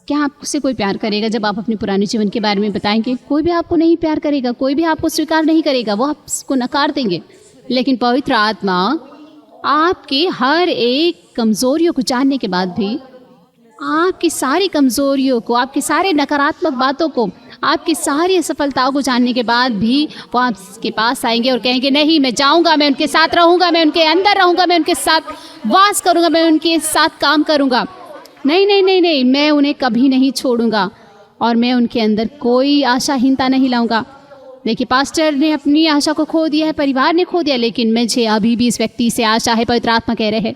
क्या आपसे कोई प्यार करेगा? जब आप अपने पुराने जीवन के बारे में बताएंगे, कोई भी आपको नहीं प्यार करेगा, कोई भी आपको स्वीकार नहीं करेगा, वो आपको नकार देंगे। लेकिन पवित्र आत्मा आपकी हर एक कमजोरियों को जानने के बाद भी, आपकी सारी कमजोरियों को, आपकी सारे नकारात्मक बातों को, आपकी सारी असफलताओं को जानने के बाद भी वो आपके पास आएंगे और कहेंगे नहीं, मैं जाऊंगा, मैं उनके साथ रहूंगा, मैं उनके अंदर रहूंगा, मैं उनके साथ वास करूंगा, मैं उनके साथ काम करूंगा। नहीं नहीं नहीं नहीं, मैं उन्हें कभी नहीं छोड़ूंगा और मैं उनके अंदर कोई आशाहीनता नहीं लाऊंगा। देखिए पास्टर ने अपनी आशा को खो दिया है, परिवार ने खो दिया, लेकिन मुझे अभी भी इस व्यक्ति से आशा है, पवित्र आत्मा कह रहे हैं।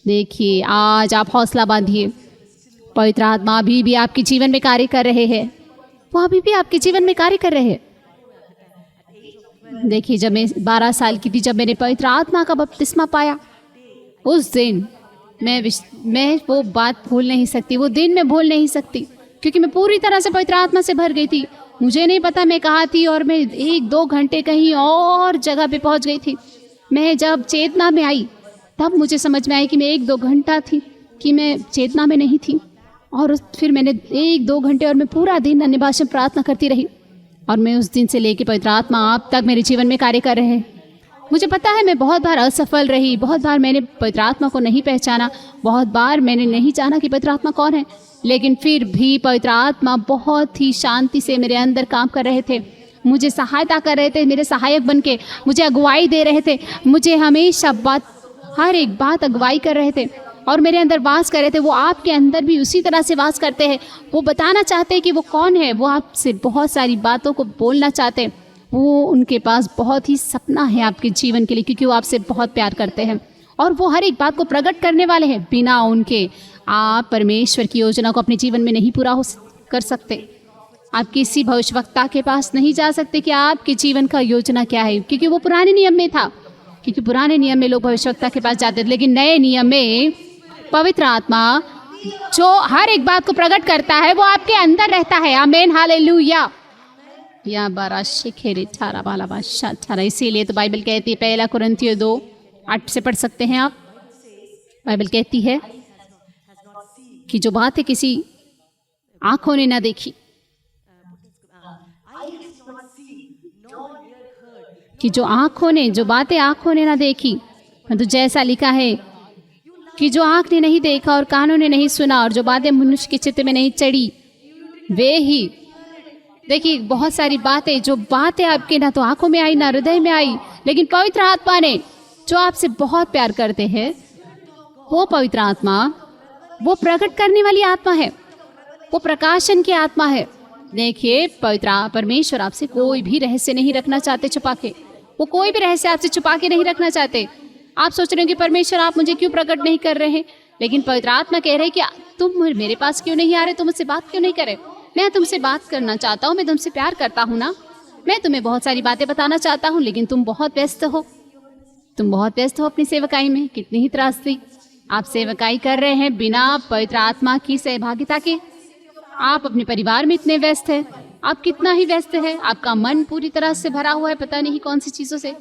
देखिए आज आप हौसला बांधिए, पवित्र आत्मा अभी भी आपके जीवन में कार्य कर रहे हैं, वो अभी भी आपके जीवन में कार्य कर रहे हैं। देखिए जब मैं 12 साल की थी, जब मैंने पवित्र आत्मा का बपतिस्मा पाया, उस दिन मैं वो बात भूल नहीं सकती, वो दिन मैं भूल नहीं सकती, क्योंकि मैं पूरी तरह से पवित्र आत्मा से भर गई थी। मुझे नहीं पता मैं कहाँ थी, और मैं 1-2 घंटे कहीं और जगह पे पहुँच गई थी। मैं जब चेतना में आई तब मुझे समझ में आई कि मैं 1-2 घंटा थी कि मैं चेतना में नहीं थी। और फिर मैंने 1-2 घंटे और मैं पूरा दिन अन्य भाषा में प्रार्थना करती रही, और मैं उस दिन से लेकर पवित्र आत्मा आप तक मेरे जीवन में कार्य कर रहे हैं। मुझे पता है मैं बहुत बार असफल रही, बहुत बार मैंने पवित्र आत्मा को नहीं पहचाना, बहुत बार मैंने नहीं जाना कि पवित्र आत्मा कौन है, लेकिन फिर भी पवित्र आत्मा बहुत ही शांति से मेरे अंदर काम कर रहे थे, मुझे सहायता कर रहे थे, मेरे सहायक बन के मुझे अगुवाई दे रहे थे, मुझे हमेशा हर एक बात अगुवाई कर रहे थे और मेरे अंदर वास कर रहे थे। वो आपके अंदर भी उसी तरह से वास करते हैं। वो बताना चाहते हैं कि वो कौन है, वो आपसे बहुत सारी बातों को बोलना चाहते हैं। वो उनके पास बहुत ही सपना है आपके जीवन के लिए, क्योंकि वो आपसे बहुत प्यार करते हैं और वो हर एक बात को प्रकट करने वाले हैं। बिना उनके आप परमेश्वर की योजना को अपने जीवन में नहीं पूरा कर सकते। आप किसी भविष्यवक्ता के पास नहीं जा सकते कि आपके जीवन का योजना क्या है, क्योंकि वो पुराने नियम में था। क्योंकि पुराने नियम में लोग भविष्यवक्ता के पास जाते थे, लेकिन नए नियम में पवित्र आत्मा जो हर एक बात को प्रकट करता है वो आपके अंदर रहता है। आमीन, हालेलुया। या बारा शिखेरे छारा वाला बादशाह छारा। इसीलिए तो बाइबल कहती है, 1 कुरिन्थियों 2:8 से पढ़ सकते हैं आप। बाइबल कहती है कि जो बातें किसी आंखों ने ना देखी, कि जो बातें आंखों ने ना देखी, तो जैसा लिखा है कि जो आंख ने नहीं देखा और कानों ने नहीं सुना और जो बातें मनुष्य के चित्त में नहीं चढ़ी, वे ही। देखिए बहुत सारी बातें, जो बातें आपके ना तो आंखों में आई ना हृदय में आई, लेकिन पवित्र आत्मा ने जो आपसे बहुत प्यार करते हैं, वो पवित्र आत्मा वो प्रकट करने वाली आत्मा है, वो प्रकाशन की आत्मा है। देखिए पवित्र परमेश्वर आपसे कोई भी रहस्य नहीं रखना चाहते छुपा के। वो कोई भी रहस्य आपसे छुपा के नहीं रखना चाहते। आप सोच रहे हो कि परमेश्वर आप मुझे क्यों प्रकट नहीं कर रहे हैं, लेकिन पवित्र आत्मा कह रहे हैं कि तुम मेरे पास क्यों नहीं आ रहे, तुम मुझसे बात क्यों नहीं कर रहे। मैं तुमसे बात करना चाहता हूँ, मैं तुमसे प्यार करता हूँ ना, मैं तुम्हें बहुत सारी बातें बताना चाहता हूँ, लेकिन तुम बहुत व्यस्त हो। तुम बहुत व्यस्त हो अपनी सेवकाई में। कितनी ही त्रासदी, आप सेवकाई कर रहे हैं बिना पवित्र आत्मा की सहभागिता के। आप अपने परिवार में इतने व्यस्त हैं, आप कितना ही व्यस्त है, आपका मन पूरी तरह से भरा हुआ है पता नहीं कौन सी चीज़ों से।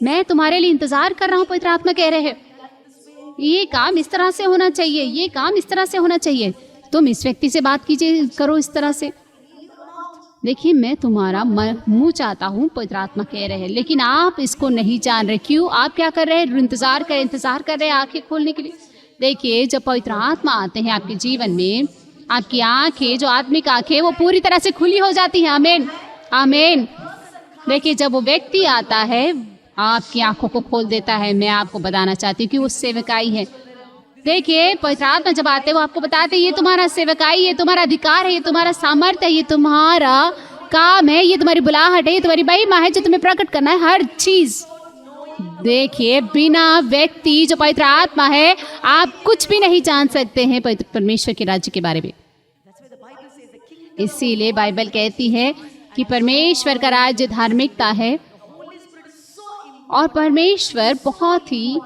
मैं तुम्हारे लिए इंतजार कर रहा हूँ, पवित्र आत्मा कह रहे हैं। ये काम इस तरह से होना चाहिए, ये काम इस तरह से होना चाहिए। तुम इस व्यक्ति से बात कीजिए, करो इस तरह से। देखिए, मैं तुम्हारा मुंह चाहता हूँ, पवित्र आत्मा कह रहे हैं, लेकिन आप इसको नहीं जान रहे। क्यों? आप क्या कर रहे हैं? इंतजार कर रहे हैं आंखें खोलने के लिए। देखिए, जब पवित्र आत्मा आते हैं आपके जीवन में, आपकी आंखें, जो आत्मिक आंखें, वो पूरी तरह से खुली हो जाती हैं। आमीन, आमीन। देखिए, जब वो व्यक्ति आता है, आपकी आंखों को खोल देता है। मैं आपको बताना चाहती हूँ कि वो सेवकाई है। देखिए, पवित्र आत्मा जब आते हैं, वो आपको बताते हैं ये तुम्हारा सेवकाई, ये तुम्हारा अधिकार है, ये तुम्हारा सामर्थ्य है, ये तुम्हारा काम है, ये तुम्हारी बुलाहट है, ये तुम्हारी महिमा है जो तुम्हें प्रकट करना है, हर चीज। देखिए, बिना व्यक्ति जो पवित्र आत्मा है, आप कुछ भी नहीं जान सकते हैं पवित्र परमेश्वर के राज्य के बारे में। इसीलिए बाइबल कहती है कि परमेश्वर का राज्य धार्मिकता है, और परमेश्वर बहुत ही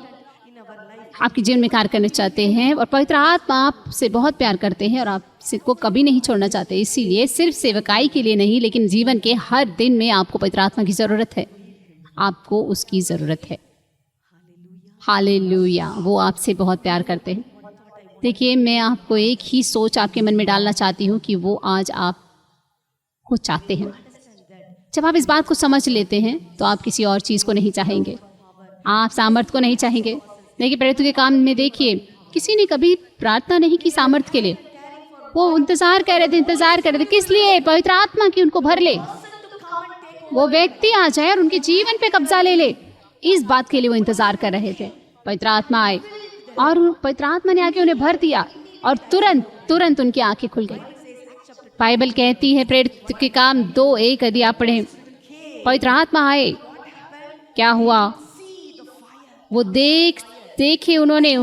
आपके जीवन में कार्य करना चाहते हैं, और पवित्र आत्मा आपसे बहुत प्यार करते हैं और आपसे को कभी नहीं छोड़ना चाहते। इसीलिए सिर्फ सेवकाई के लिए नहीं, लेकिन जीवन के हर दिन में आपको पवित्र आत्मा की ज़रूरत है। आपको उसकी ज़रूरत है। हालेलुया। वो आपसे बहुत प्यार करते हैं। देखिए, मैं आपको एक ही सोच आपके मन में डालना चाहती हूँ कि वो आज आपको चाहते हैं। जब आप इस बात को समझ लेते हैं तो आप किसी और चीज़ को नहीं चाहेंगे, आप सामर्थ्य को नहीं चाहेंगे। देखिए, प्रेरितों के काम में देखिए, किसी ने कभी प्रार्थना नहीं की सामर्थ्य के लिए। वो इंतजार कर रहे थे। किस लिए? पवित्र आत्मा की उनको भर ले, वो व्यक्ति आ जाए और उनके जीवन पे कब्जा ले ले। इस बात के लिए वो इंतजार कर रहे थे। पवित्र आत्मा आए और पवित्र आत्मा ने आके उन्हें भर दिया, और तुरंत उनकी आंखें खुल गई। बाइबल कहती है, प्रेरित के काम 2:1 यदि आप पढ़ें, पवित्र आत्मा आए, क्या हुआ? वो देखे उन्होंने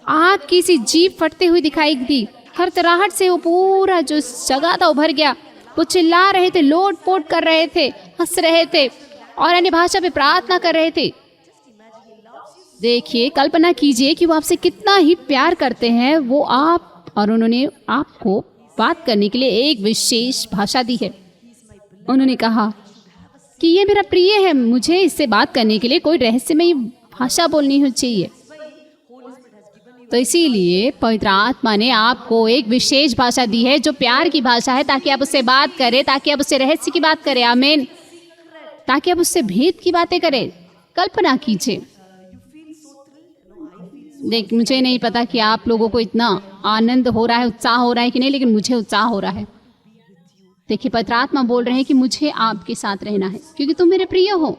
आग की सी जीप फटते हुए दिखाई दी। हर तराहट से वो पूरा जो जगह था वो भर गया। वो चिल्ला रहे थे, लोट पोट कर रहे थे, हंस रहे थे और अन्य भाषा में प्रार्थना कर रहे थे। देखिए, कल्पना कीजिए कि वो आपसे कितना ही प्यार करते हैं। वो आप और उन्होंने आपको बात करने के लिए एक विशेष भाषा दी है। उन्होंने कहा कि ये मेरा प्रिय है, मुझे इससे बात करने के लिए कोई रहस्यमय भाषा बोलनी हो चाहिए। तो इसीलिए पवित्र आत्मा ने आपको एक विशेष भाषा दी है जो प्यार की भाषा है, ताकि आप उससे बात करें, ताकि आप उससे रहस्य की बात करें। आमीन। ताकि आप उससे भेद की बातें करें। कल्पना कीजिए, देख, मुझे नहीं पता कि आप लोगों को इतना आनंद हो रहा है, उत्साह हो रहा है कि नहीं, लेकिन मुझे उत्साह हो रहा है। देखिए, पवित्र आत्मा बोल रहे हैं कि मुझे आपके साथ रहना है क्योंकि तुम मेरे प्रिय हो।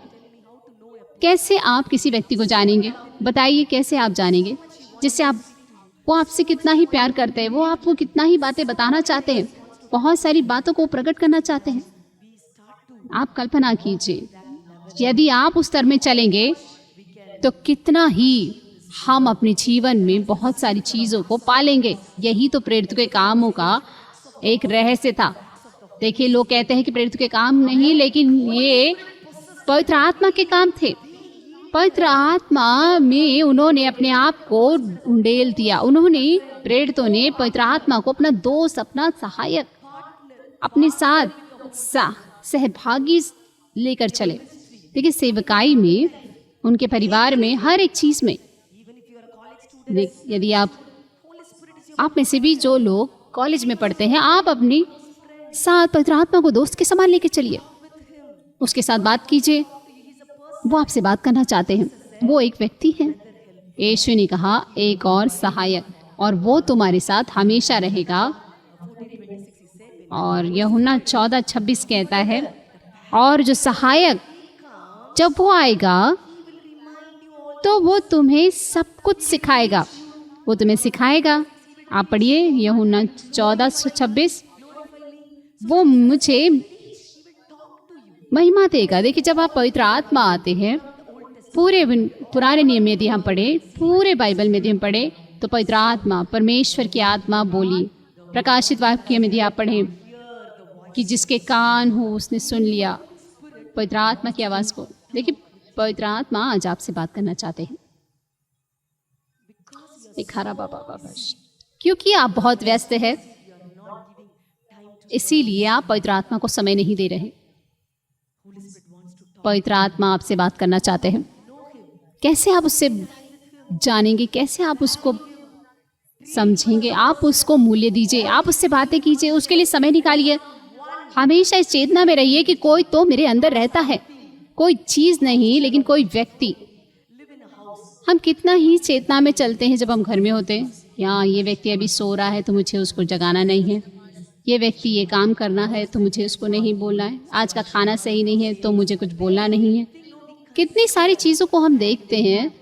कैसे आप किसी व्यक्ति को जानेंगे? बताइए, कैसे आप जानेंगे? जिससे वो आपसे कितना ही प्यार करते हैं, वो आपको कितना ही बातें बताना चाहते हैं, बहुत सारी बातों को प्रकट करना चाहते हैं। आप कल्पना कीजिए, यदि आप उस स्तर में चलेंगे तो कितना ही हम अपने जीवन में बहुत सारी चीज़ों को पालेंगे। यही तो प्रेरित के कामों का एक रहस्य था। देखिए, लोग कहते हैं कि प्रेरित के काम नहीं, लेकिन ये पवित्र आत्मा के काम थे। पवित्र आत्मा में उन्होंने अपने आप को उंडेल दिया। उन्होंने, प्रेरितों ने पवित्र आत्मा को अपना दोस्त, अपना सहायक, अपने साथ सहभागी लेकर चले। देखिए, सेवकाई में, उनके परिवार में, हर एक चीज़ में। यदि आप में से भी जो लोग कॉलेज में पढ़ते हैं, आप अपने साथ पवित्र आत्मा को दोस्त के समान लेके चलिए, उसके साथ बात कीजिए। वो आपसे बात करना चाहते हैं। वो एक व्यक्ति है। यीशु ने कहा, एक और सहायक, और वो तुम्हारे साथ हमेशा रहेगा। और यूहन्ना 14:26 कहता है, और जो सहायक जब वो आएगा तो वो तुम्हें सब कुछ सिखाएगा। वो तुम्हें सिखाएगा। आप पढ़िए यूहन्ना 14:26। वो मुझे महिमा देगा। देखिए, जब आप पवित्र आत्मा आते हैं, पूरे पुराने नियम में यदि हम पढ़े, पूरे बाइबल में यदि हम पढ़े, तो पवित्र आत्मा, परमेश्वर की आत्मा बोली। प्रकाशित वाक्य में यदि आप पढ़ें, कि जिसके कान हो उसने सुन लिया पवित्र आत्मा की आवाज़ को। देखिए, पवित्र आत्मा आज आपसे बात करना चाहते हैं। क्योंकि आप बहुत व्यस्त हैं, इसीलिए आप पवित्र आत्मा को समय नहीं दे रहे। पवित्र आत्मा आपसे बात करना चाहते हैं। कैसे आप उससे जानेंगे, कैसे आप उसको समझेंगे? आप उसको मूल्य दीजिए, आप उससे बातें कीजिए, उसके लिए समय निकालिए। हमेशा इस चेतना में रहिए कि कोई तो मेरे अंदर रहता है, कोई चीज़ नहीं लेकिन कोई व्यक्ति। हम कितना ही चेतना में चलते हैं जब हम घर में होते हैं। यहाँ ये व्यक्ति अभी सो रहा है तो मुझे उसको जगाना नहीं है, ये व्यक्ति ये काम करना है तो मुझे उसको नहीं बोलना है, आज का खाना सही नहीं है तो मुझे कुछ बोलना नहीं है। कितनी सारी चीज़ों को हम देखते हैं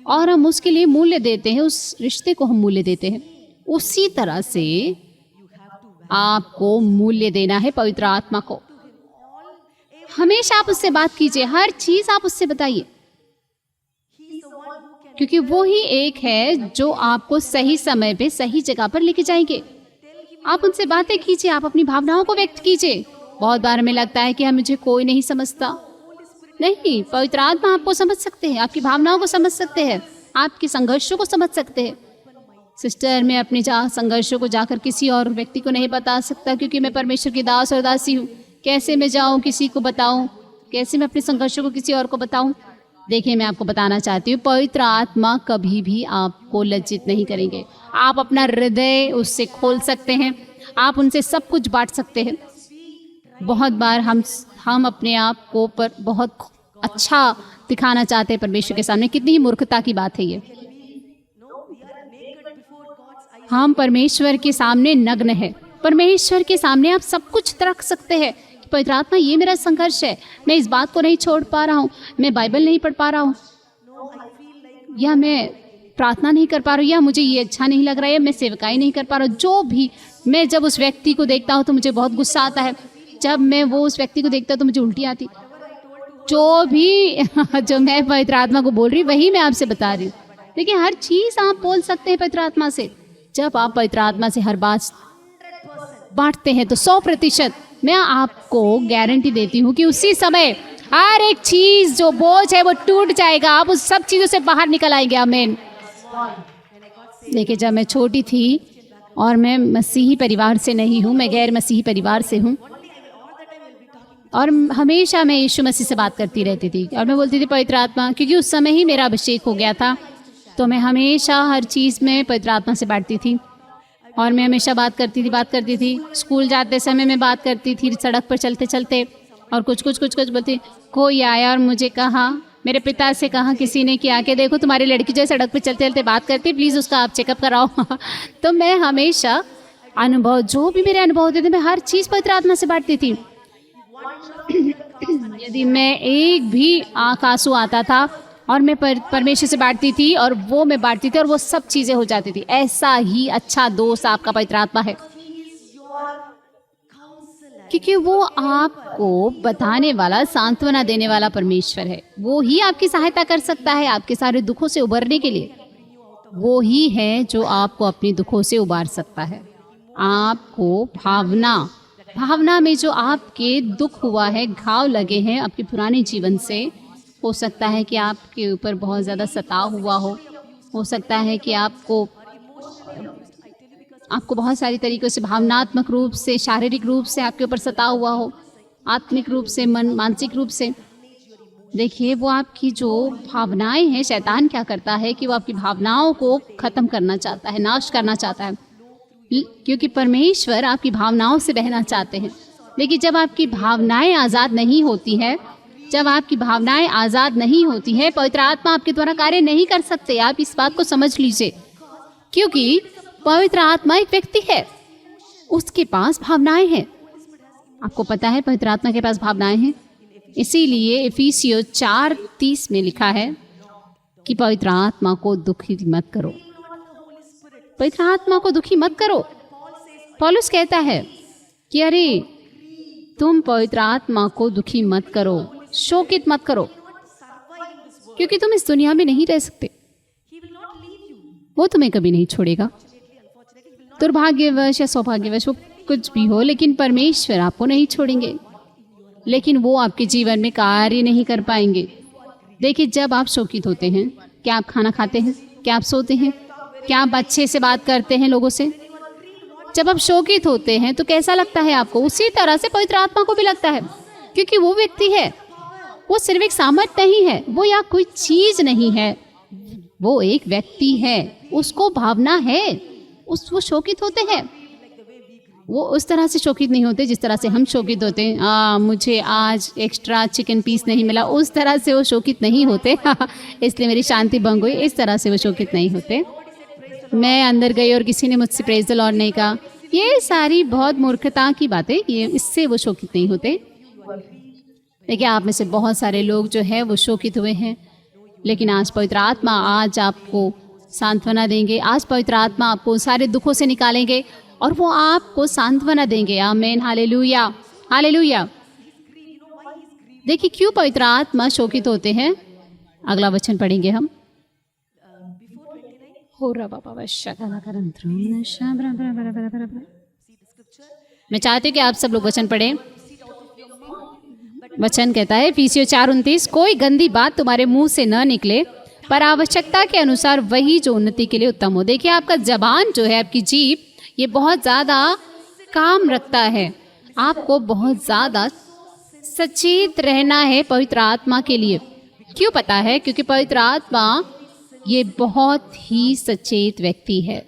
और हम उसके लिए मूल्य देते हैं, उस रिश्ते को हम मूल्य देते हैं। उसी तरह से आपको मूल्य देना है पवित्र आत्मा को। हमेशा आप उससे बात कीजिए, हर चीज़ आप उससे बताइए, क्योंकि वो ही एक है जो आपको सही समय पे सही जगह पर लेके जाएंगे। आप उनसे बातें कीजिए, आप अपनी भावनाओं को व्यक्त कीजिए। बहुत बार हमें लगता है कि मुझे कोई नहीं समझता। नहीं, पवित्र आत्मा आपको समझ सकते हैं, आपकी भावनाओं को समझ सकते हैं, आपके संघर्षों को समझ सकते हैं। सिस्टर, मैं अपने संघर्षों को जाकर किसी और व्यक्ति को नहीं बता सकता, क्योंकि मैं परमेश्वर की दास और दासी हूँ। कैसे मैं जाऊँ, किसी को बताऊँ? कैसे मैं अपने संघर्षों को किसी और को बताऊँ? देखिए, मैं आपको बताना चाहती हूँ, पवित्र आत्मा कभी भी आपको लज्जित नहीं करेंगे। आप अपना हृदय उससे खोल सकते हैं, आप उनसे सब कुछ बांट सकते हैं। बहुत बार हम अपने आप को पर बहुत अच्छा दिखाना चाहते हैं परमेश्वर के सामने। कितनी ही मूर्खता की बात है ये। हम परमेश्वर के सामने नग्न है। परमेश्वर के सामने आप सब कुछ रख सकते हैं। पवित्र आत्मा, ये मेरा संघर्ष है, मैं इस बात को नहीं छोड़ पा रहा हूँ, मैं बाइबल नहीं पढ़ पा रहा हूँ, या मैं प्रार्थना नहीं कर पा रहा हूँ, या मुझे ये अच्छा नहीं लग रहा है, मैं सेवकाई नहीं कर पा रहा हूँ। जो भी, मैं जब उस व्यक्ति को देखता हूँ तो मुझे बहुत गुस्सा आता है, जब मैं वो उस व्यक्ति को देखता हूँ तो मुझे उल्टी आती। जो भी जो मैं पवित्र आत्मा को बोल रही वही मैं आपसे बता रही हूँ। देखिए, हर चीज़ आप बोल सकते हैं पवित्र आत्मा से। जब आप पवित्र आत्मा से हर बात बांटते हैं तो 100% मैं आपको गारंटी देती हूँ कि उसी समय हर एक चीज़ जो बोझ है वो टूट जाएगा। आप उस सब चीज़ों से बाहर निकल आएंगे। आमीन। देखिए, जब मैं छोटी थी और मैं मसीही परिवार से नहीं हूँ, मैं गैर मसीही परिवार से हूँ, और हमेशा मैं यीशु मसीह से बात करती रहती थी और मैं बोलती थी पवित्र आत्मा, क्योंकि उस समय ही मेरा अभिषेक हो गया था, तो मैं हमेशा हर चीज़ में पवित्र आत्मा से बांटती थी और मैं हमेशा बात करती थी। स्कूल जाते समय मैं बात करती थी, सड़क पर चलते चलते, और कुछ बोलती। कोई आया और मुझे कहा, मेरे पिता से कहा किसी ने कि आके देखो तुम्हारी लड़की जो सड़क पर चलते चलते बात करती है, प्लीज़ उसका आप चेकअप कराओ। तो मैं हमेशा अनुभव, जो भी मेरे अनुभव होते थे, मैं हर चीज़ पवित्र आत्मा से बांटती थी। यदि मैं एक भी आँख आंसू आता था और मैं परमेश्वर से बांटती थी और वो मैं बांटती थी और वो सब चीज़ें हो जाती थी। ऐसा ही अच्छा दोस्त आपका पवित्र आत्मा है, क्योंकि वो आपको बताने वाला, सांत्वना देने वाला परमेश्वर है। वो ही आपकी सहायता कर सकता है आपके सारे दुखों से उबरने के लिए। वो ही है जो आपको अपने दुखों से उबार सकता है। आपको भावना में जो आपके दुख हुआ है, घाव लगे हैं आपके पुराने जीवन से, हो सकता है कि आपके ऊपर बहुत ज़्यादा सताव हुआ हो सकता है कि आपको बहुत सारी तरीक़ों से, भावनात्मक रूप से, शारीरिक रूप से आपके ऊपर सताव हुआ हो, आत्मिक रूप से, मानसिक रूप से। देखिए, वो आपकी जो भावनाएं हैं, शैतान क्या करता है कि वो आपकी भावनाओं को ख़त्म करना चाहता है, नाश करना चाहता है, क्योंकि परमेश्वर आपकी भावनाओं से बहना चाहते हैं। लेकिन जब आपकी भावनाएं आज़ाद नहीं होती है, पवित्र आत्मा आपके द्वारा कार्य नहीं कर सकते। आप इस बात को समझ लीजिए, क्योंकि पवित्र आत्मा एक व्यक्ति है, उसके पास भावनाएं हैं। आपको पता है पवित्र आत्मा के पास भावनाएं हैं। इसीलिए इफिसियों 4:30 में लिखा है कि पवित्र आत्मा को दुखी मत करो। पवित्र आत्मा को दुखी मत करो। पौलुस कहता है कि अरे तुम पवित्र आत्मा को दुखी मत करो, शोकित मत करो, क्योंकि तुम इस दुनिया में नहीं रह सकते। वो तुम्हें कभी नहीं छोड़ेगा। दुर्भाग्यवश या सौभाग्यवश वो कुछ भी हो, लेकिन परमेश्वर आपको नहीं छोड़ेंगे, लेकिन वो आपके जीवन में कार्य नहीं कर पाएंगे। देखिए, जब आप शोकित होते हैं, क्या आप खाना खाते हैं? क्या आप सोते हैं? क्या आप अच्छे से बात करते हैं लोगों से? जब आप शोकित होते हैं तो कैसा लगता है आपको? उसी तरह से पवित्र आत्मा को भी लगता है, क्योंकि वो व्यक्ति है, वो सिर्फ एक सामर्थ्य नहीं है, वो या कोई चीज नहीं है, वो एक व्यक्ति है, उसको भावना है, वो शोकित होते हैं। वो उस तरह से शोकित नहीं होते जिस तरह से हम शोकित होते हैं, मुझे आज एक्स्ट्रा चिकन पीस नहीं मिला, उस तरह से वो शोकित नहीं होते इसलिए मेरी शांति भंग हुई, इस तरह से वो शोकित नहीं होते। मैं अंदर गई और किसी ने मुझसे प्रेज द लॉर्ड नहीं कहा, ये सारी बहुत मूर्खता की बातें, ये इससे वो शोकित नहीं होते। देखिए, आप में से बहुत सारे लोग जो है वो शोकित हुए हैं, लेकिन आज पवित्र आत्मा आज आपको सांत्वना देंगे, आज पवित्र आत्मा आपको सारे दुखों से निकालेंगे और वो आपको सांत्वना देंगे। आमीन, हालेलुया, हालेलुया। देखिए, क्यों पवित्र आत्मा शोकित होते हैं? अगला वचन पढ़ेंगे हम। मैं चाहती हूँ कि आप सब लोग वचन पढ़ें। वचन कहता है इफिसियों 4:29, कोई गंदी बात तुम्हारे मुंह से न निकले, पर आवश्यकता के अनुसार वही जो उन्नति के लिए उत्तम हो। देखिए, आपका जबान जो है, आपकी जीभ, ये बहुत ज़्यादा काम रखता है। आपको बहुत ज़्यादा सचेत रहना है पवित्र आत्मा के लिए। क्यों पता है? क्योंकि पवित्र आत्मा ये बहुत ही सचेत व्यक्ति है।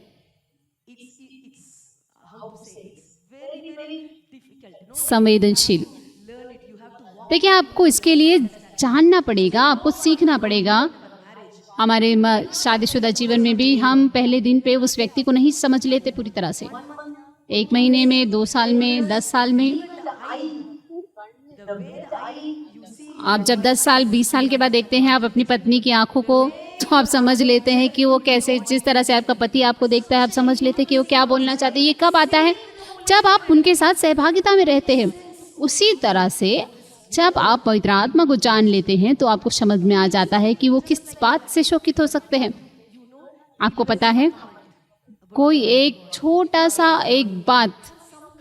संवेदनशील। देखिए, आपको इसके लिए जानना पड़ेगा, आपको सीखना पड़ेगा। हमारे शादीशुदा जीवन में भी हम पहले दिन पे उस व्यक्ति को नहीं समझ लेते पूरी तरह से। 1 महीने में, 2 साल में, 10 साल में, आप जब 10 साल 20 साल के बाद देखते हैं आप अपनी पत्नी की आंखों को, तो आप समझ लेते हैं कि वो कैसे, जिस तरह से आपका पति आपको देखता है, आप समझ लेते हैं कि वो क्या बोलना चाहते हैं। ये कब आता है? जब आप उनके साथ सहभागिता में रहते हैं। उसी तरह से जब आप पवित्र आत्मा को जान लेते हैं तो आपको समझ में आ जाता है कि वो किस बात से शोकित हो सकते हैं। आपको पता है, कोई एक छोटा सा एक बात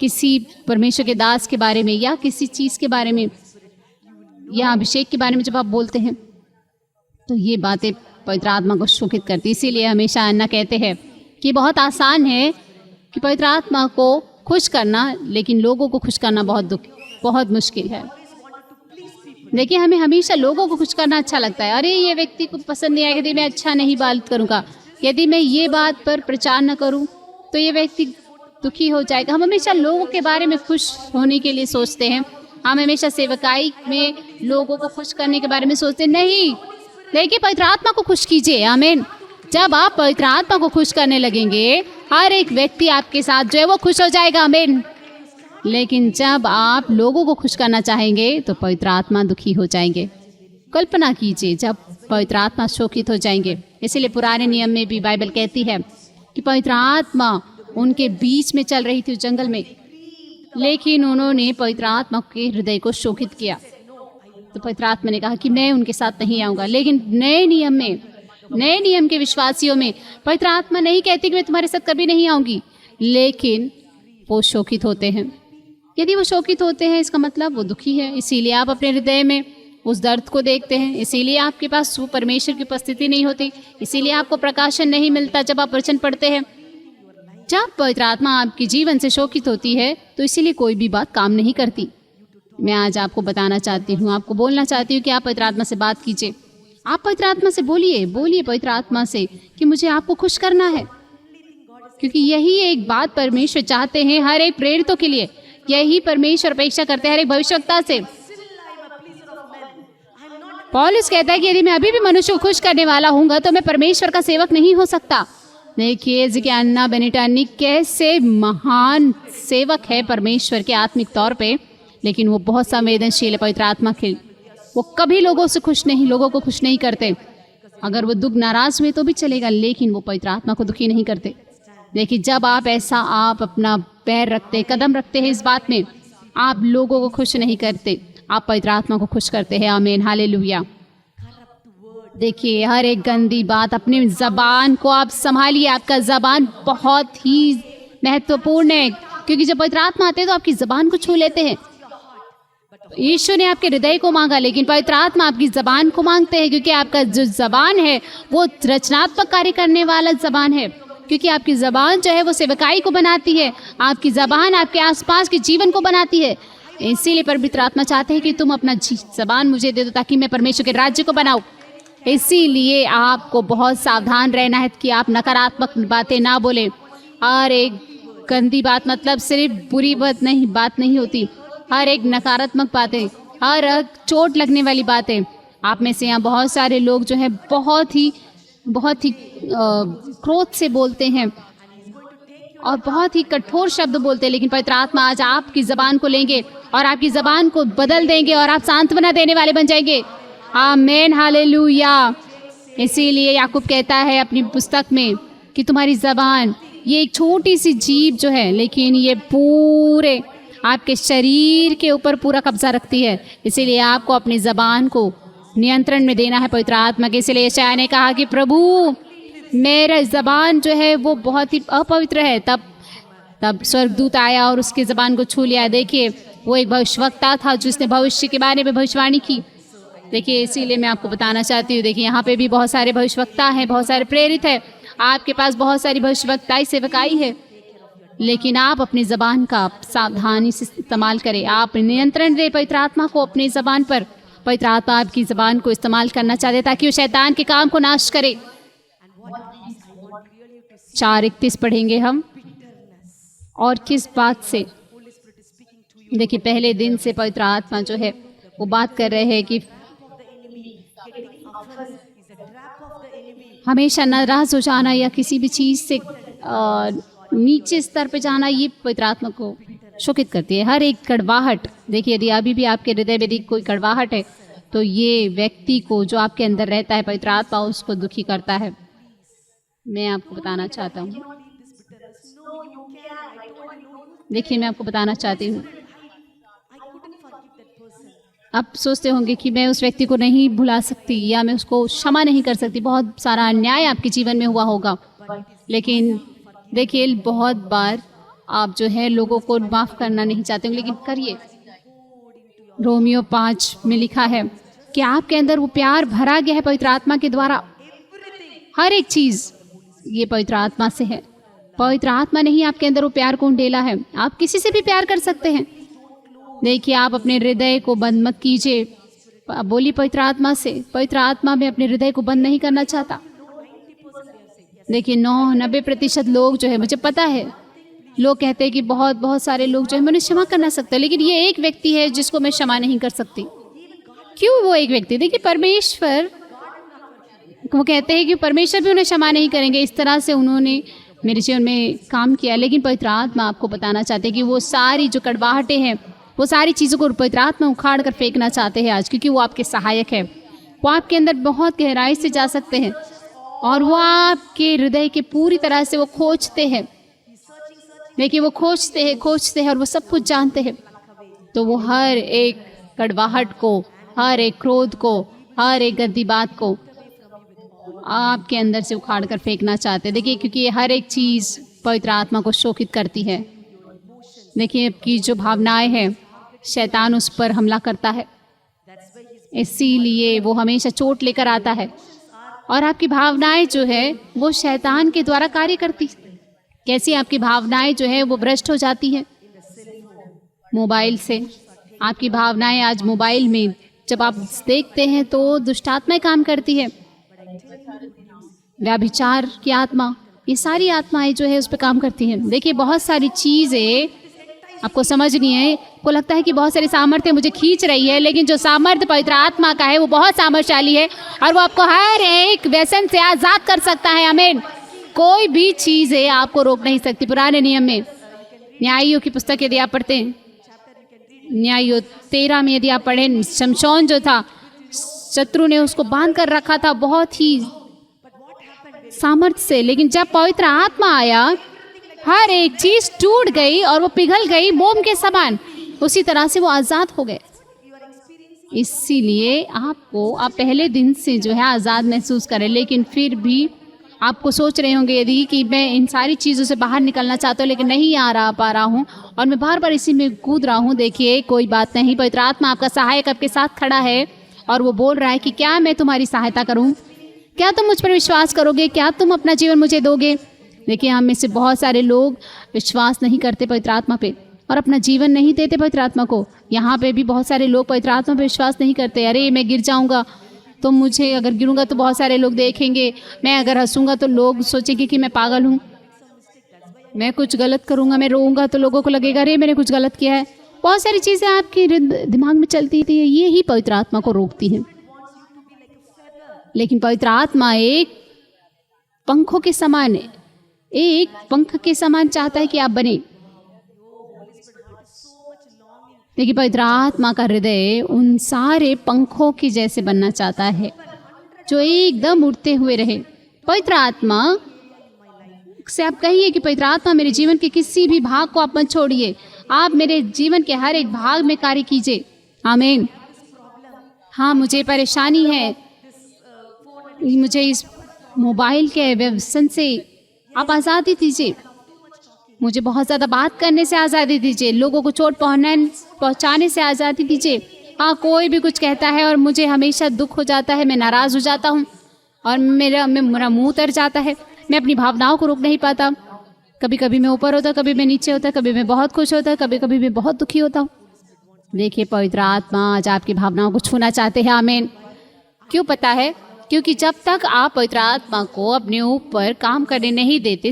किसी परमेश्वर के दास के बारे में या किसी चीज़ के बारे में या अभिषेक के बारे में जब आप बोलते हैं तो ये बातें पवित्र आत्मा को शोकित करती। इसीलिए हमेशा अन्ना कहते हैं कि बहुत आसान है कि पवित्र आत्मा को खुश करना, लेकिन लोगों को खुश करना बहुत मुश्किल है। देखिए, हमें हमेशा लोगों को खुश करना अच्छा लगता है। अरे, ये व्यक्ति को पसंद नहीं आएगा, यदि मैं अच्छा नहीं बात करूँगा, यदि मैं ये बात पर प्रचार न करूँ तो ये व्यक्ति दुखी हो जाएगा। हम हमेशा लोगों के बारे में खुश होने के लिए सोचते हैं। हम हमेशा सेवकाई में लोगों को खुश करने के बारे में सोचते नहीं। देखिए, पवित्र आत्मा को खुश कीजिए। आमीन। जब आप पवित्र आत्मा को खुश करने लगेंगे, हर एक व्यक्ति आपके साथ जो है वो खुश हो जाएगा। आमीन। लेकिन जब आप लोगों को खुश करना चाहेंगे तो पवित्र आत्मा दुखी हो जाएंगे। कल्पना कीजिए जब पवित्र आत्मा शोकित हो जाएंगे। इसीलिए पुराने नियम में भी बाइबल कहती है कि पवित्र आत्मा उनके बीच में चल रही थी जंगल में, लेकिन उन्होंने पवित्र आत्मा के हृदय को शोकित किया। तो पवित्र आत्मा ने कहा कि मैं उनके साथ नहीं आऊँगा। लेकिन नए नियम के विश्वासियों में पवित्र आत्मा नहीं कहती कि मैं तुम्हारे साथ कभी नहीं आऊँगी, लेकिन वो शोकित होते हैं। यदि वो शोकित होते हैं, इसका मतलब वो दुखी है। इसीलिए आप अपने हृदय में उस दर्द को देखते हैं। इसीलिए आपके पास परमेश्वर की उपस्थिति नहीं होती। इसीलिए आपको प्रकाशन नहीं मिलता जब आप वचन पढ़ते हैं। जब पवित्र आत्मा आपके जीवन से शोकित होती है तो इसीलिए कोई भी बात काम नहीं करती। मैं आज आपको बताना चाहती हूँ, आपको बोलना चाहती हूँ कि आप पवित्र आत्मा से बात कीजिए। आप पवित्र आत्मा से बोलिए पवित्र आत्मा से कि मुझे आपको खुश करना है, क्योंकि यही एक बात परमेश्वर चाहते हैं हर एक प्रेरितों के लिए। यही परमेश्वर अपेक्षा करते हैं हर एक भविष्यवक्ता से। पौलुस कहता है कि यदि मैं अभी भी मनुष्य को खुश करने वाला हूँगा तो मैं परमेश्वर का सेवक नहीं हो सकता। देखिए, अन्ना बेनिटानी कैसे महान सेवक है परमेश्वर के आत्मिक तौर पे, लेकिन वो बहुत संवेदनशील है पवित्र आत्मा के। वो कभी लोगों को खुश नहीं करते। अगर वो दुख नाराज हुए तो भी चलेगा, लेकिन वो पवित्र आत्मा को दुखी नहीं करते। देखिए, जब आप अपना पैर रखते, कदम रखते हैं इस बात में, आप लोगों को खुश नहीं करते, आप पवित्र आत्मा को खुश करते हैं। आमीन, हालेलुया। देखिए, हर एक गंदी बात, अपनी जबान को आप संभालिए। आपका जबान बहुत ही महत्वपूर्ण है। क्योंकि जब पवित्र आत्मा आते हैं तो आपकी ज़बान को छू लेते हैं। यीशु ने आपके हृदय को मांगा, लेकिन पवित्र आत्मा आपकी ज़बान को मांगते हैं, क्योंकि आपका जो ज़बान है वो रचनात्मक कार्य करने वाला ज़बान है। क्योंकि आपकी ज़बान जो है वो सेवकाई को बनाती है, आपकी ज़बान आपके आसपास के जीवन को बनाती है। इसीलिए पवित्र आत्मा चाहते हैं कि तुम अपना ज़बान मुझे दे दो ताकि मैं परमेश्वर के राज्य को बनाऊं। इसीलिए आपको बहुत सावधान रहना है कि आप नकारात्मक बातें ना बोलें। हर एक गंदी बात मतलब सिर्फ बुरी बात नहीं होती, हर एक नकारात्मक बातें, हर एक चोट लगने वाली बातें। आप में से यहाँ बहुत सारे लोग जो है बहुत ही क्रोध से बोलते हैं और बहुत ही कठोर शब्द बोलते हैं, लेकिन पवित्र आत्मा आज आपकी ज़बान को लेंगे और आपकी ज़बान को बदल देंगे और आप सांत्वना देने वाले बन जाएंगे। आमीन, हालेलुया। इसीलिए याकूब कहता है अपनी पुस्तक में कि तुम्हारी ज़बान ये एक छोटी सी जीभ जो है, लेकिन ये पूरे आपके शरीर के ऊपर पूरा कब्जा रखती है। इसीलिए आपको अपनी ज़बान को नियंत्रण में देना है पवित्र आत्मा के। इसलिए यशायाह ने कहा कि प्रभु मेरा ज़बान जो है वो बहुत ही अपवित्र है। तब स्वर्गदूत आया और उसकी ज़बान को छू लिया। देखिए वो एक भविष्यवक्ता था जिसने भविष्य के बारे में भविष्यवाणी की। देखिए इसीलिए मैं आपको बताना चाहती हूँ, देखिए यहाँ पे भी बहुत सारे भविष्यवक्ता हैं, बहुत सारे प्रेरित हैं, आपके पास बहुत सारी भविष्यवक्ताई सेवकाई है, लेकिन आप अपनी ज़बान का सावधानी से इस्तेमाल करें। आप नियंत्रण दें पवित्र आत्मा को अपनी ज़बान पर। पवित्र आत्मा आपकी ज़बान को इस्तेमाल करना चाहते ताकि वो शैतान के काम को नाश करे। 4:31 पढ़ेंगे हम। और किस बात से? देखिए पहले दिन से पवित्र आत्मा जो है वो बात कर रहे हैं कि हमेशा नाराज हो जाना या किसी भी चीज़ से नीचे स्तर पे जाना, ये पवित्र आत्मा को शोकित करती है। हर एक कड़वाहट, देखिए यदि अभी भी आपके हृदय में कोई कड़वाहट है तो ये व्यक्ति को जो आपके अंदर रहता है पवित्र आत्मा उसको दुखी करता है। मैं आपको बताना चाहता हूँ, देखिए मैं आपको बताना चाहती हूँ, आप सोचते होंगे कि मैं उस व्यक्ति को नहीं भुला सकती या मैं उसको क्षमा नहीं कर सकती। बहुत सारा अन्याय आपके जीवन में हुआ होगा, लेकिन देखिए बहुत बार आप जो है लोगों को माफ़ करना नहीं चाहते, लेकिन करिए। रोमियो 5 में लिखा है कि आपके अंदर वो प्यार भरा गया है पवित्र आत्मा के द्वारा। हर एक चीज़ ये पवित्र आत्मा से है। पवित्र आत्मा ने ही आपके अंदर वो प्यार को ढेला है। आप किसी से भी प्यार कर सकते हैं। देखिए आप अपने हृदय को बंद मत कीजिए, बोली पवित्र आत्मा से। पवित्र आत्मा में अपने हृदय को बंद नहीं करना चाहता। देखिए 90% लोग जो है, मुझे पता है लोग कहते हैं कि बहुत सारे लोग जो है मैंने क्षमा करना सकता है, लेकिन ये एक व्यक्ति है जिसको मैं क्षमा नहीं कर सकती। क्यों वो एक व्यक्ति? देखिए परमेश्वर, वो कहते हैं कि परमेश्वर भी उन्हें क्षमा नहीं करेंगे। इस तरह से उन्होंने मेरे जीवन में काम किया, लेकिन पवित्र आत्मा आपको बताना चाहते हैं कि वो सारी जो कड़वाहटें हैं, वो सारी चीज़ों को पवित्र आत्मा उखाड़ कर फेंकना चाहते हैं आज, क्योंकि वो आपके सहायक है। वो आपके अंदर बहुत गहराई से जा सकते हैं और वो आपके हृदय के पूरी तरह से वो खोजते हैं। देखिए वो खोजते हैं और वो सब कुछ जानते हैं। तो वो हर एक कड़वाहट को, हर एक क्रोध को, हर एक गंदी बात को आपके अंदर से उखाड़ कर फेंकना चाहते हैं। देखिए क्योंकि ये हर एक चीज़ पवित्र आत्मा को शोकित करती है। देखिए आपकी जो भावनाएं हैं, शैतान उस पर हमला करता है, इसीलिए वो हमेशा चोट लेकर आता है। और आपकी भावनाएं जो है वो शैतान के द्वारा कार्य करती। कैसी आपकी भावनाएं जो है वो भ्रष्ट हो जाती है मोबाइल से। आपकी भावनाएं आज मोबाइल में जब आप देखते हैं तो दुष्ट आत्माएं काम करती है। व्यभिचार की आत्मा, ये सारी आत्माएं जो है उस पर काम करती हैं। देखिए बहुत सारी चीज़ें आपको समझनी है। आपको लगता है कि बहुत सारी सामर्थ्य मुझे खींच रही है, लेकिन जो सामर्थ्य पवित्र आत्मा का है वो बहुत सामर्थ्यशाली है और वो आपको हर एक व्यसन से आज़ाद कर सकता है। आमीन। कोई भी चीज़ है आपको रोक नहीं सकती। पुराने नियम में न्यायियों की पुस्तक यदि आप पढ़ते हैं, न्यायियों 13 में यदि आप पढ़ें, शमशोन जो था, शत्रु ने उसको बांध कर रखा था बहुत ही सामर्थ्य से, लेकिन जब पवित्र आत्मा आया हर एक चीज़ टूट गई और वो पिघल गई मोम के समान। उसी तरह से वो आज़ाद हो गए। इसीलिए आप पहले दिन से जो है आज़ाद महसूस करें, लेकिन फिर भी आपको सोच रहे होंगे यदि कि मैं इन सारी चीज़ों से बाहर निकलना चाहता हूँ लेकिन नहीं पा रहा हूँ और मैं बार बार इसी में कूद रहा हूँ। देखिए कोई बात नहीं, पवित्र आत्मा आपका सहायक आपके साथ खड़ा है और वो बोल रहा है कि क्या मैं तुम्हारी सहायता करूँ, क्या तुम मुझ पर विश्वास करोगे, क्या तुम अपना जीवन मुझे दोगे। देखिए हम में से बहुत सारे लोग विश्वास नहीं करते पवित्र आत्मा पे और अपना जीवन नहीं देते पवित्र आत्मा को। यहाँ पे भी बहुत सारे लोग पवित्र आत्मा पे विश्वास नहीं करते। अरे मैं गिर जाऊँगा तो मुझे, अगर गिरूंगा तो बहुत सारे लोग देखेंगे, मैं अगर हंसूंगा तो लोग सोचेंगे कि मैं पागल हूँ, मैं कुछ गलत करूँगा, मैं रोऊंगा तो लोगों को लगेगा अरे मैंने कुछ गलत किया है। बहुत सारी चीज़ें आपके दिमाग में चलती थी, ये ही पवित्र आत्मा को रोकती हैं। लेकिन पवित्र आत्मा एक पंखों के समान है, एक पंख के समान चाहता है कि आप बने। देखिए पवित्र आत्मा का हृदय उन सारे पंखों के जैसे बनना चाहता है जो एकदम उड़ते हुए रहे। पवित्र आत्मा से आप कहिए कि पवित्र आत्मा मेरे जीवन के किसी भी भाग को आप मत छोड़िए, आप मेरे जीवन के हर एक भाग में कार्य कीजिए। आमीन। हाँ मुझे परेशानी है, मुझे इस मोबाइल के व्यसन से आप आज़ादी दीजिए, मुझे बहुत ज़्यादा बात करने से आज़ादी दीजिए, लोगों को चोट पहुंचाने से आज़ादी दीजिए। हाँ कोई भी कुछ कहता है और मुझे हमेशा दुख हो जाता है, मैं नाराज़ हो जाता हूँ और मेरा मुंह उतर जाता है, मैं अपनी भावनाओं को रोक नहीं पाता। कभी कभी मैं ऊपर होता, कभी मैं नीचे होता, कभी मैं बहुत खुश होता, कभी कभी मैं बहुत दुखी होता हूँ। देखिए पवित्र आत्मा आज आपकी भावनाओं को छूना चाहते हैं। आमीन। क्यों पता है? क्योंकि जब तक आप पवित्र आत्मा को अपने ऊपर काम करने नहीं देते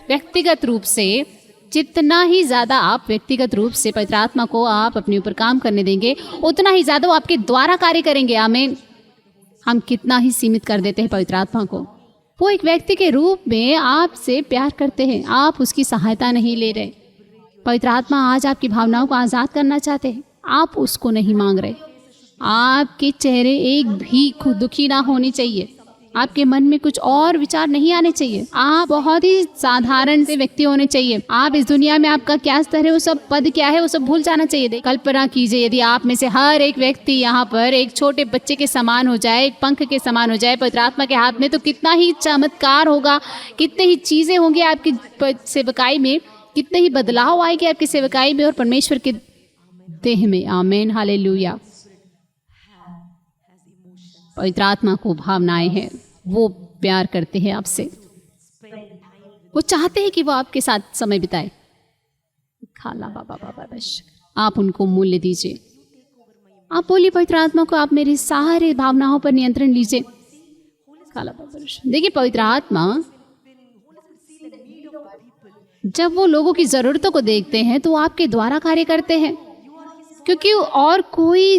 व्यक्तिगत रूप से, जितना ही ज़्यादा आप व्यक्तिगत रूप से पवित्र आत्मा को आप अपने ऊपर काम करने देंगे उतना ही ज़्यादा वो आपके द्वारा कार्य करेंगे। आमीन। हम कितना ही सीमित कर देते हैं पवित्र आत्मा को। वो एक व्यक्ति के रूप में आपसे प्यार करते हैं, आप उसकी सहायता नहीं ले रहे। पवित्र आत्मा आज आपकी भावनाओं को आज़ाद करना चाहते हैं, आप उसको नहीं मांग रहे। आपके चेहरे एक भी दुखी ना होनी चाहिए, आपके मन में कुछ और विचार नहीं आने चाहिए, आप बहुत ही साधारण से व्यक्ति होने चाहिए। आप इस दुनिया में आपका क्या स्तर है, वो सब पद क्या है, वो सब भूल जाना चाहिए। कल्पना कीजिए यदि आप में से हर एक व्यक्ति यहाँ पर एक छोटे बच्चे के समान हो जाए, एक पंख के समान हो जाए पवित्र आत्मा के हाथ में, तो कितना ही चमत्कार होगा, कितने ही चीज़ें होंगी आपकी सेवकाई में, कितने ही बदलाव आएंगे आपकी सेवकाई में और परमेश्वर के देह में। आमीन। हालेलुया। पवित्र आत्मा को भावनाएं हैं, वो प्यार करते हैं आपसे, वो चाहते हैं कि वो आपके साथ समय बिताए। खाला बाबा बाबा बश, आप उनको मूल्य दीजिए। आप बोलिए पवित्र आत्मा को आप मेरी सारे भावनाओं पर नियंत्रण लीजिए। खाला बाबा बश। देखिए पवित्र आत्मा जब वो लोगों की ज़रूरतों को देखते हैं तो वो आपके द्वारा कार्य करते हैं, क्योंकि और कोई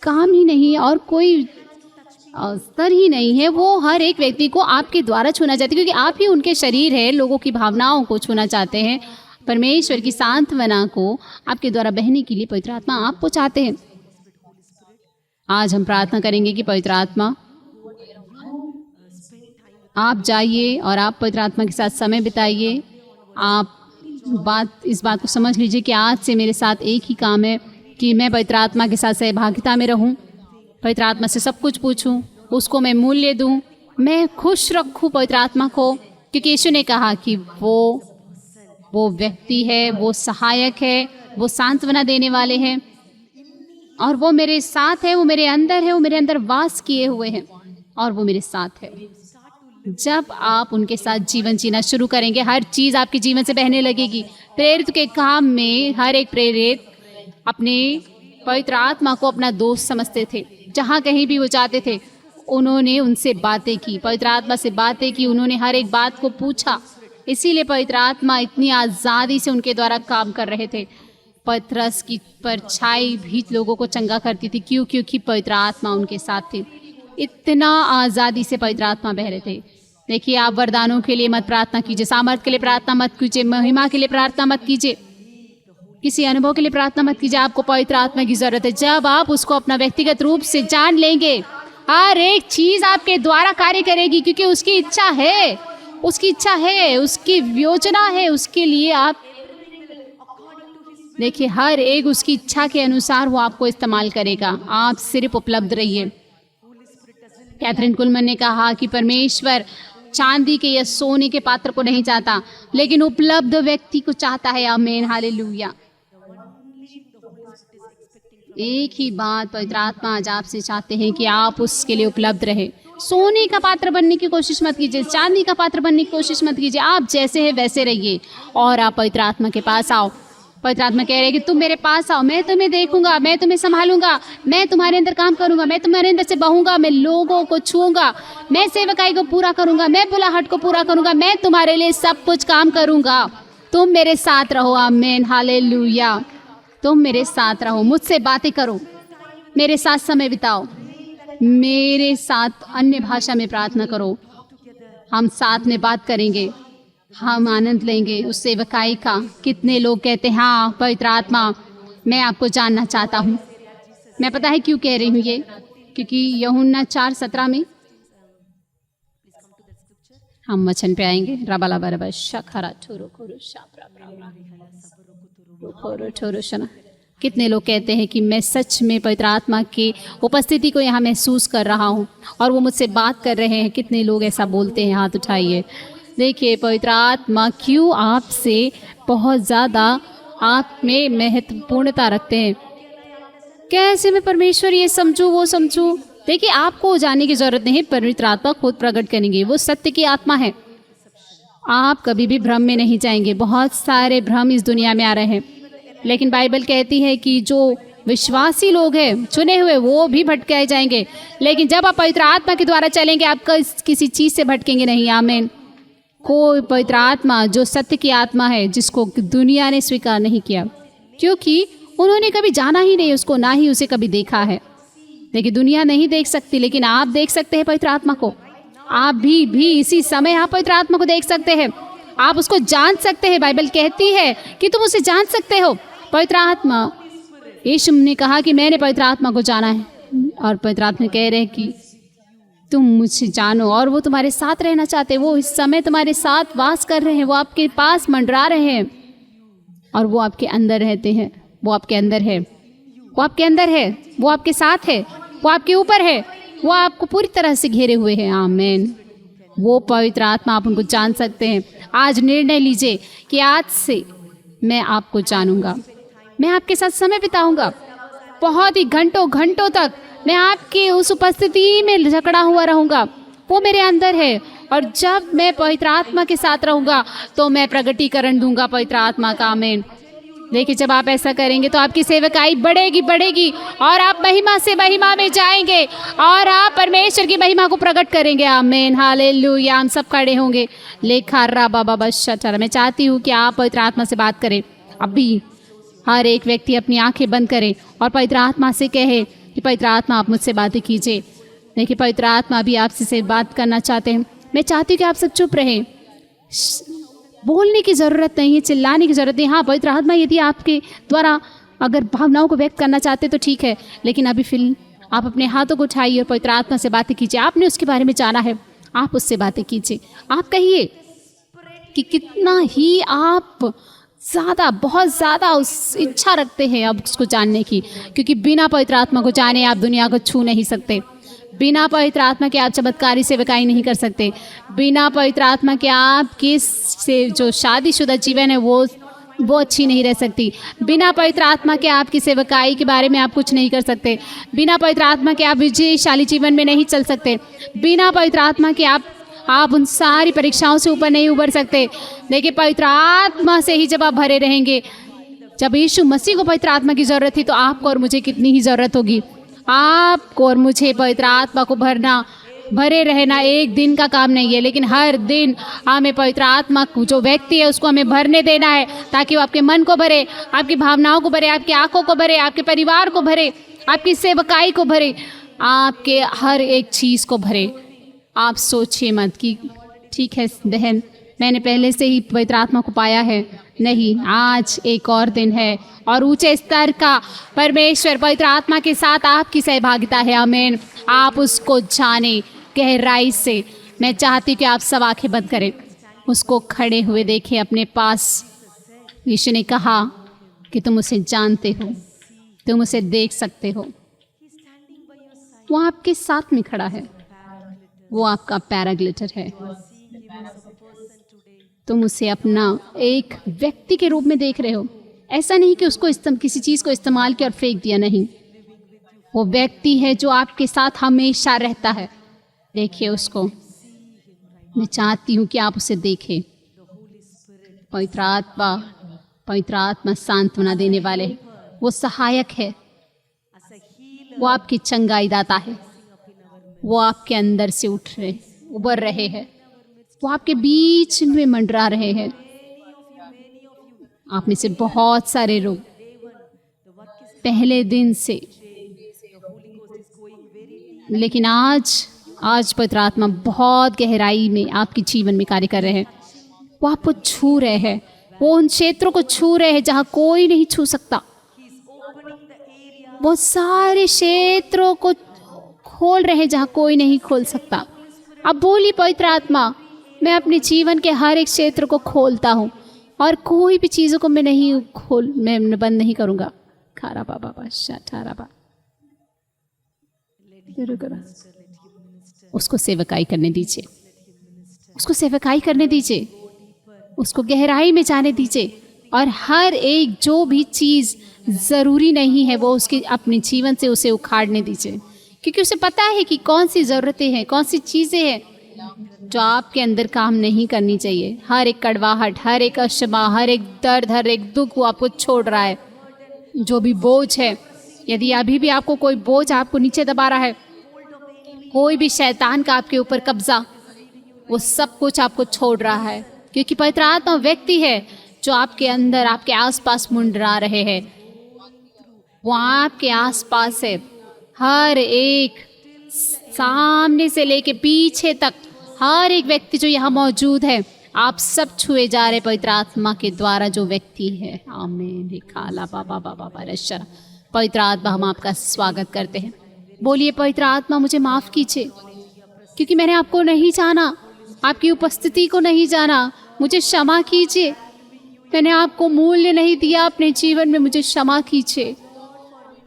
काम ही नहीं और कोई स्तर ही नहीं है। वो हर एक व्यक्ति को आपके द्वारा छूना चाहते हैं, क्योंकि आप ही उनके शरीर है। लोगों की भावनाओं को छूना चाहते हैं, परमेश्वर की सांत्वना को आपके द्वारा बहने के लिए पवित्र आत्मा आपको चाहते हैं। आज हम प्रार्थना करेंगे कि पवित्र आत्मा आप जाइए और आप पवित्र आत्मा के साथ समय बिताइए। आप इस बात को समझ लीजिए कि आज से मेरे साथ एक ही काम है कि मैं पवित्र आत्मा के साथ सहभागिता में रहूं, पवित्र आत्मा से सब कुछ पूछूं, उसको मैं मूल्य दूं, मैं खुश रखूं पवित्र आत्मा को, क्योंकि यीशु ने कहा कि वो व्यक्ति है, वो सहायक है, वो सांत्वना देने वाले हैं और वो मेरे साथ है, वो मेरे अंदर है, वो मेरे अंदर वास किए हुए हैं और वो मेरे साथ है। जब आप उनके साथ जीवन जीना शुरू करेंगे, हर चीज़ आपके जीवन से बहने लगेगी। प्रेरित के काम में हर एक प्रेरित अपने पवित्र आत्मा को अपना दोस्त समझते थे। जहाँ कहीं भी वो जाते थे उन्होंने उनसे बातें की, पवित्र आत्मा से बातें की, उन्होंने हर एक बात को पूछा। इसीलिए पवित्र आत्मा इतनी आज़ादी से उनके द्वारा काम कर रहे थे। पतरस की परछाई भी लोगों को चंगा करती थी, क्योंकि पवित्र आत्मा उनके साथ थे। इतना आज़ादी से पवित्र आत्मा बह रहे थे। देखिए आप वरदानों के लिए मत प्रार्थना कीजिए, सामर्थ के लिए प्रार्थना मत कीजिए, महिमा के लिए प्रार्थना मत कीजिए, किसी अनुभव के लिए प्रार्थना मत कीजिए। आपको पवित्र आत्मा की जरूरत है। जब आप उसको अपना व्यक्तिगत रूप से जान लेंगे, हर एक चीज आपके द्वारा कार्य करेगी, क्योंकि उसकी इच्छा है, उसकी इच्छा है, उसकी योजना है उसके लिए। आप देखिए हर एक उसकी इच्छा के अनुसार वो आपको इस्तेमाल करेगा। आप सिर्फ उपलब्ध रहिए। कैथरीन कुलमन ने कहा कि परमेश्वर चांदी के या सोने के पात्र को नहीं चाहता, लेकिन उपलब्ध व्यक्ति को चाहता है। आमीन, हालेलुया। एक ही बात पवित्र आत्मा आज आपसे चाहते हैं कि आप उसके लिए उपलब्ध रहे। सोने का पात्र बनने की कोशिश मत कीजिए, चांदी का पात्र बनने की कोशिश मत कीजिए। आप जैसे हैं वैसे रहिए और आप पवित्र आत्मा के पास आओ। पवित्र आत्मा कह रहे हैं कि तुम मेरे पास आओ, मैं तुम्हें देखूंगा, मैं तुम्हें संभालूंगा, मैं तुम्हारे अंदर काम करूंगा, मैं तुम्हारे अंदर से बहूंगा, मैं लोगों को छूऊंगा, मैं सेवकाई को पूरा करूंगा, मैं बुलाहट को पूरा करूंगा, मैं तुम्हारे लिए सब कुछ काम करूंगा। तुम मेरे साथ रहो। आमीन, हालेलुया। तुम मेरे साथ रहो, मुझसे बातें करो, मेरे साथ समय बिताओ, मेरे साथ अन्य भाषा में प्रार्थना करो। हम साथ में बात करेंगे, हम आनंद लेंगे उस सेवकाई का। कितने लोग कहते हैं हाँ पवित्र आत्मा मैं आपको जानना चाहता हूँ। मैं पता है क्यों कह रही हूँ ये, क्योंकि यूहन्ना 4:17 में हम वचन पे आएंगे। रबाला बरबा शखरा ठोरो खोरो शापरा खोरो ठोरो शना। कितने लोग कहते हैं कि मैं सच में पवित्र आत्मा की उपस्थिति को यहाँ महसूस कर रहा हूँ और वो मुझसे बात कर रहे हैं। कितने लोग ऐसा बोलते हैं? हाथ उठाइए। देखिए पवित्र आत्मा क्यों आपसे बहुत ज़्यादा आप में महत्वपूर्णता रखते हैं। कैसे मैं परमेश्वर ये समझूँ वो समझूँ। देखिए आपको जाने की ज़रूरत नहीं, पवित्र आत्मा खुद प्रकट करेंगे। वो सत्य की आत्मा है। आप कभी भी भ्रम में नहीं जाएंगे। बहुत सारे भ्रम इस दुनिया में आ रहे हैं, लेकिन बाइबल कहती है कि जो विश्वासी लोग हैं चुने हुए वो भी भटकाए जाएंगे, लेकिन जब आप पवित्र आत्मा के द्वारा चलेंगे आप किसी चीज़ से भटकेंगे नहीं। आमीन। कोई पवित्र आत्मा जो सत्य की आत्मा है, जिसको दुनिया ने स्वीकार नहीं किया, क्योंकि उन्होंने कभी जाना ही नहीं उसको, ना ही उसे कभी देखा है। लेकिन दुनिया नहीं देख सकती, लेकिन आप देख सकते हैं पवित्र आत्मा को। आप भी इसी समय आप पवित्र आत्मा को देख सकते हैं, आप उसको जान सकते हैं। बाइबल कहती है कि तुम उसे जान सकते हो। पवित्र आत्मा, यीशु ने कहा कि मैंने पवित्र आत्मा को जाना है, और पवित्र आत्मा कह रहे हैं कि तुम मुझे जानो, और वो तुम्हारे साथ रहना चाहते हैं। वो इस समय तुम्हारे साथ वास कर रहे हैं, वो आपके पास मंडरा रहे हैं, और वो आपके अंदर रहते हैं। वो आपके अंदर है, वो आपके अंदर है, वो आपके साथ है, वो आपके ऊपर है, वो आपको पूरी तरह से घेरे हुए हैं। आमीन। वो पवित्र आत्मा, आप उनको जान सकते हैं। आज निर्णय लीजिए कि आज से मैं आपको जानूंगा, मैं आपके साथ समय बिताऊंगा, बहुत ही घंटों घंटों तक मैं आपकी उस उपस्थिति में जकड़ा हुआ रहूंगा। वो मेरे अंदर है, और जब मैं पवित्र आत्मा के साथ रहूंगा तो मैं प्रगटीकरण दूंगा पवित्र आत्मा का। आमीन। देखिए जब आप ऐसा करेंगे तो आपकी सेवकाई बढ़ेगी और आप महिमा से महिमा में जाएंगे और आप परमेश्वर की महिमा को प्रकट करेंगे। आमीन, हालेलुया। हम सब खड़े होंगे। लेखा रा बाबा बच्चा, मैं चाहती हूँ कि आप पवित्र आत्मा से बात करें। अभी हर एक व्यक्ति अपनी आंखें बंद करे और पवित्र आत्मा से कहे कि पवित्र आत्मा आप मुझसे बातें कीजिए। देखिए पवित्र आत्मा भी आपसे से बात करना चाहते हैं। मैं चाहती हूँ कि आप सब चुप रहें, बोलने की ज़रूरत नहीं है, चिल्लाने की ज़रूरत नहीं। हाँ पवित्र आत्मा यदि आपके द्वारा अगर भावनाओं को व्यक्त करना चाहते तो ठीक है, लेकिन अभी फिर आप अपने हाथों को उठाइए और पवित्र आत्मा से बातें कीजिए। आपने उसके बारे में जाना है, आप उससे बातें कीजिए। आप कहिए कि कितना ही आप ज़्यादा, बहुत ज़्यादा उस इच्छा रखते हैं अब उसको जानने की, क्योंकि बिना पवित्र आत्मा को जाने आप दुनिया को छू नहीं सकते। बिना पवित्र आत्मा के आप चमत्कारी सेवकाई नहीं कर सकते। बिना पवित्र आत्मा के आपकी से जो शादीशुदा जीवन है वो अच्छी नहीं रह सकती। बिना पवित्र आत्मा के आपकी सेवकाई के बारे में आप कुछ नहीं कर सकते। बिना पवित्र आत्मा के आप विजयशाली जीवन में नहीं चल सकते। बिना पवित्र आत्मा के आप उन सारी परीक्षाओं से ऊपर नहीं उबर सकते। देखिए पवित्र आत्मा से ही जब आप भरे रहेंगे, जब यीशु मसीह को पवित्र आत्मा की ज़रूरत थी तो आपको और मुझे कितनी ही ज़रूरत होगी। आपको और मुझे पवित्र आत्मा को भरे रहना एक दिन का काम नहीं है, लेकिन हर दिन हमें पवित्र आत्मा को, जो व्यक्ति है उसको हमें भरने देना है, ताकि वो आपके मन को भरे, आपकी भावनाओं को भरे, आपकी आंखों को भरे, आपके परिवार को भरे, आपकी सेवकाई को भरे, आपके हर एक चीज़ को भरे। आप सोचिए मत कि ठीक है बहन मैंने पहले से ही पवित्र आत्मा को पाया है। नहीं, आज एक और दिन है और ऊंचे स्तर का परमेश्वर पवित्र आत्मा के साथ आपकी सहभागिता है। आमीन। आप उसको जाने गहराई से। मैं चाहती हूँ कि आप सब आंखें बंद करें, उसको खड़े हुए देखें अपने पास। यीशु ने कहा कि तुम उसे जानते हो, तुम उसे देख सकते हो। वो आपके साथ में खड़ा है, वो आपका पैराग्लिटर है, तुम उसे अपना एक व्यक्ति के रूप में देख रहे हो। ऐसा नहीं कि उसको किसी चीज़ को इस्तेमाल किया और फेंक दिया, नहीं। वो व्यक्ति है जो आपके साथ हमेशा रहता है। देखिए उसको। मैं चाहती हूँ कि आप उसे देखें। पवित्र आत्मा सांत्वना देने वाले, वो सहायक है, वो आपकी चंगाई दाता है। वो आपके अंदर से उभर रहे हैं, वो आपके बीच में मंडरा रहे हैं। आप में से बहुत सारे लोग पहले दिन से, लेकिन आज पवित्र आत्मा बहुत गहराई में आपके जीवन में कार्य कर रहे हैं। वो आपको छू रहे हैं, वो उन क्षेत्रों को छू रहे हैं जहाँ कोई नहीं छू सकता। वो सारे क्षेत्रों को खोल रहे हैं जहाँ कोई नहीं खोल सकता। अब बोली पवित्र आत्मा, मैं अपने जीवन के हर एक क्षेत्र को खोलता हूँ और कोई भी चीज़ों को मैं बंद नहीं करूँगा। खारा बाबा ठारा बा। उसको सेवकाई करने दीजिए, उसको सेवकाई करने दीजिए, उसको गहराई में जाने दीजिए। और हर एक जो भी चीज़ ज़रूरी नहीं है वो उसके अपने जीवन से उसे उखाड़ने दीजिए, क्योंकि उसे पता है कि कौन सी ज़रूरतें हैं, कौन सी चीज़ें हैं जो आपके अंदर काम नहीं करनी चाहिए। हर एक कड़वाहट, हर एक अशमा, हर एक दर्द, हर एक दुख वो आपको छोड़ रहा है। जो भी बोझ है, यदि अभी भी आपको कोई बोझ आपको नीचे दबा रहा है, कोई भी शैतान का आपके ऊपर कब्जा, वो सब कुछ आपको छोड़ रहा है, क्योंकि पवित्र आत्मा व्यक्ति है जो आपके अंदर, आपके आसपास मुंडरा रहे हैं। वो आपके आसपास है, हर एक, सामने से लेके पीछे तक, हर एक व्यक्ति जो यहाँ मौजूद है, आप सब छुए जा रहे पवित्र आत्मा के द्वारा जो व्यक्ति है। आमीन। खाला बाबा बाबा परशा। पवित्र आत्मा, हम आपका स्वागत करते हैं। बोलिए पवित्र आत्मा, मुझे माफ़ कीजिए क्योंकि मैंने आपको नहीं जाना, आपकी उपस्थिति को नहीं जाना। मुझे क्षमा कीजिए, मैंने आपको मूल्य नहीं दिया अपने जीवन में, मुझे क्षमा कीजिए।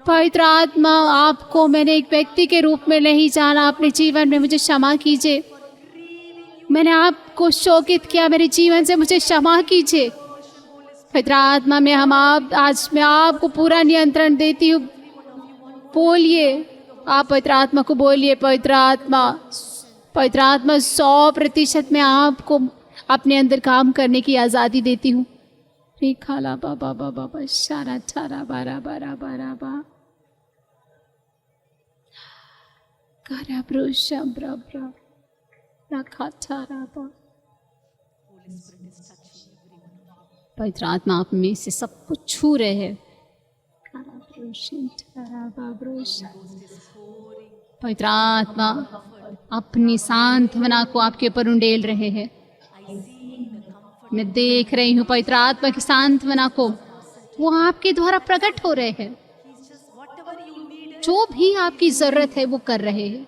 पवित्र आत्मा, आपको मैंने एक व्यक्ति के रूप में नहीं जाना अपने जीवन में, मुझे क्षमा कीजिए। मैंने आपको शोकित किया मेरे जीवन से, मुझे क्षमा कीजिए। पवित्र आत्मा में आज मैं आपको पूरा नियंत्रण देती हूँ। बोलिए, आप पवित्र आत्मा को बोलिए। पवित्र आत्मा 100% मैं आपको अपने अंदर काम करने की आज़ादी देती हूँ। खाला बाबा बाबा शारा छारा बारा बारा बारा बा कारा ब्रोशा ब्रा ब्रा रखा छारा बा। पवित्र आत्मा आप में से सब कुछ छू रहे हैं। पवित्र आत्मा अपनी सांत्वना को आपके ऊपर उंडेल रहे हैं। मैं देख रही हूँ पवित्र आत्मा की सांत्वना को, वो आपके द्वारा प्रकट हो रहे हैं। जो भी आपकी जरूरत है वो कर रहे हैं।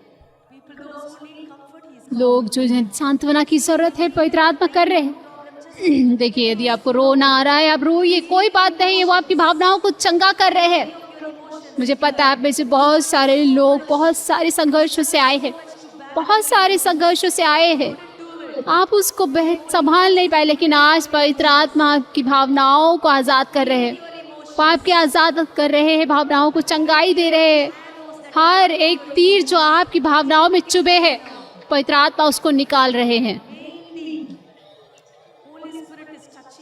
लोग जो सांत्वना की जरूरत है पवित्र आत्मा कर रहे हैं। देखिए, यदि आपको रोना आ रहा है, आप रोइए, कोई बात नहीं है, वो आपकी भावनाओं को चंगा कर रहे हैं। मुझे पता है आप में से बहुत सारे लोग बहुत सारे संघर्षों से आए हैं, बहुत सारे संघर्षों से आए हैं। आप उसको संभाल नहीं पाए, लेकिन आज पवित्र आत्मा आपकी भावनाओं को आज़ाद कर रहे हैं। वो आपके आज़ाद कर रहे हैं, भावनाओं को चंगाई दे रहे हैं। हर एक तीर जो आपकी भावनाओं में चुभे है, पवित्र आत्मा उसको निकाल रहे हैं।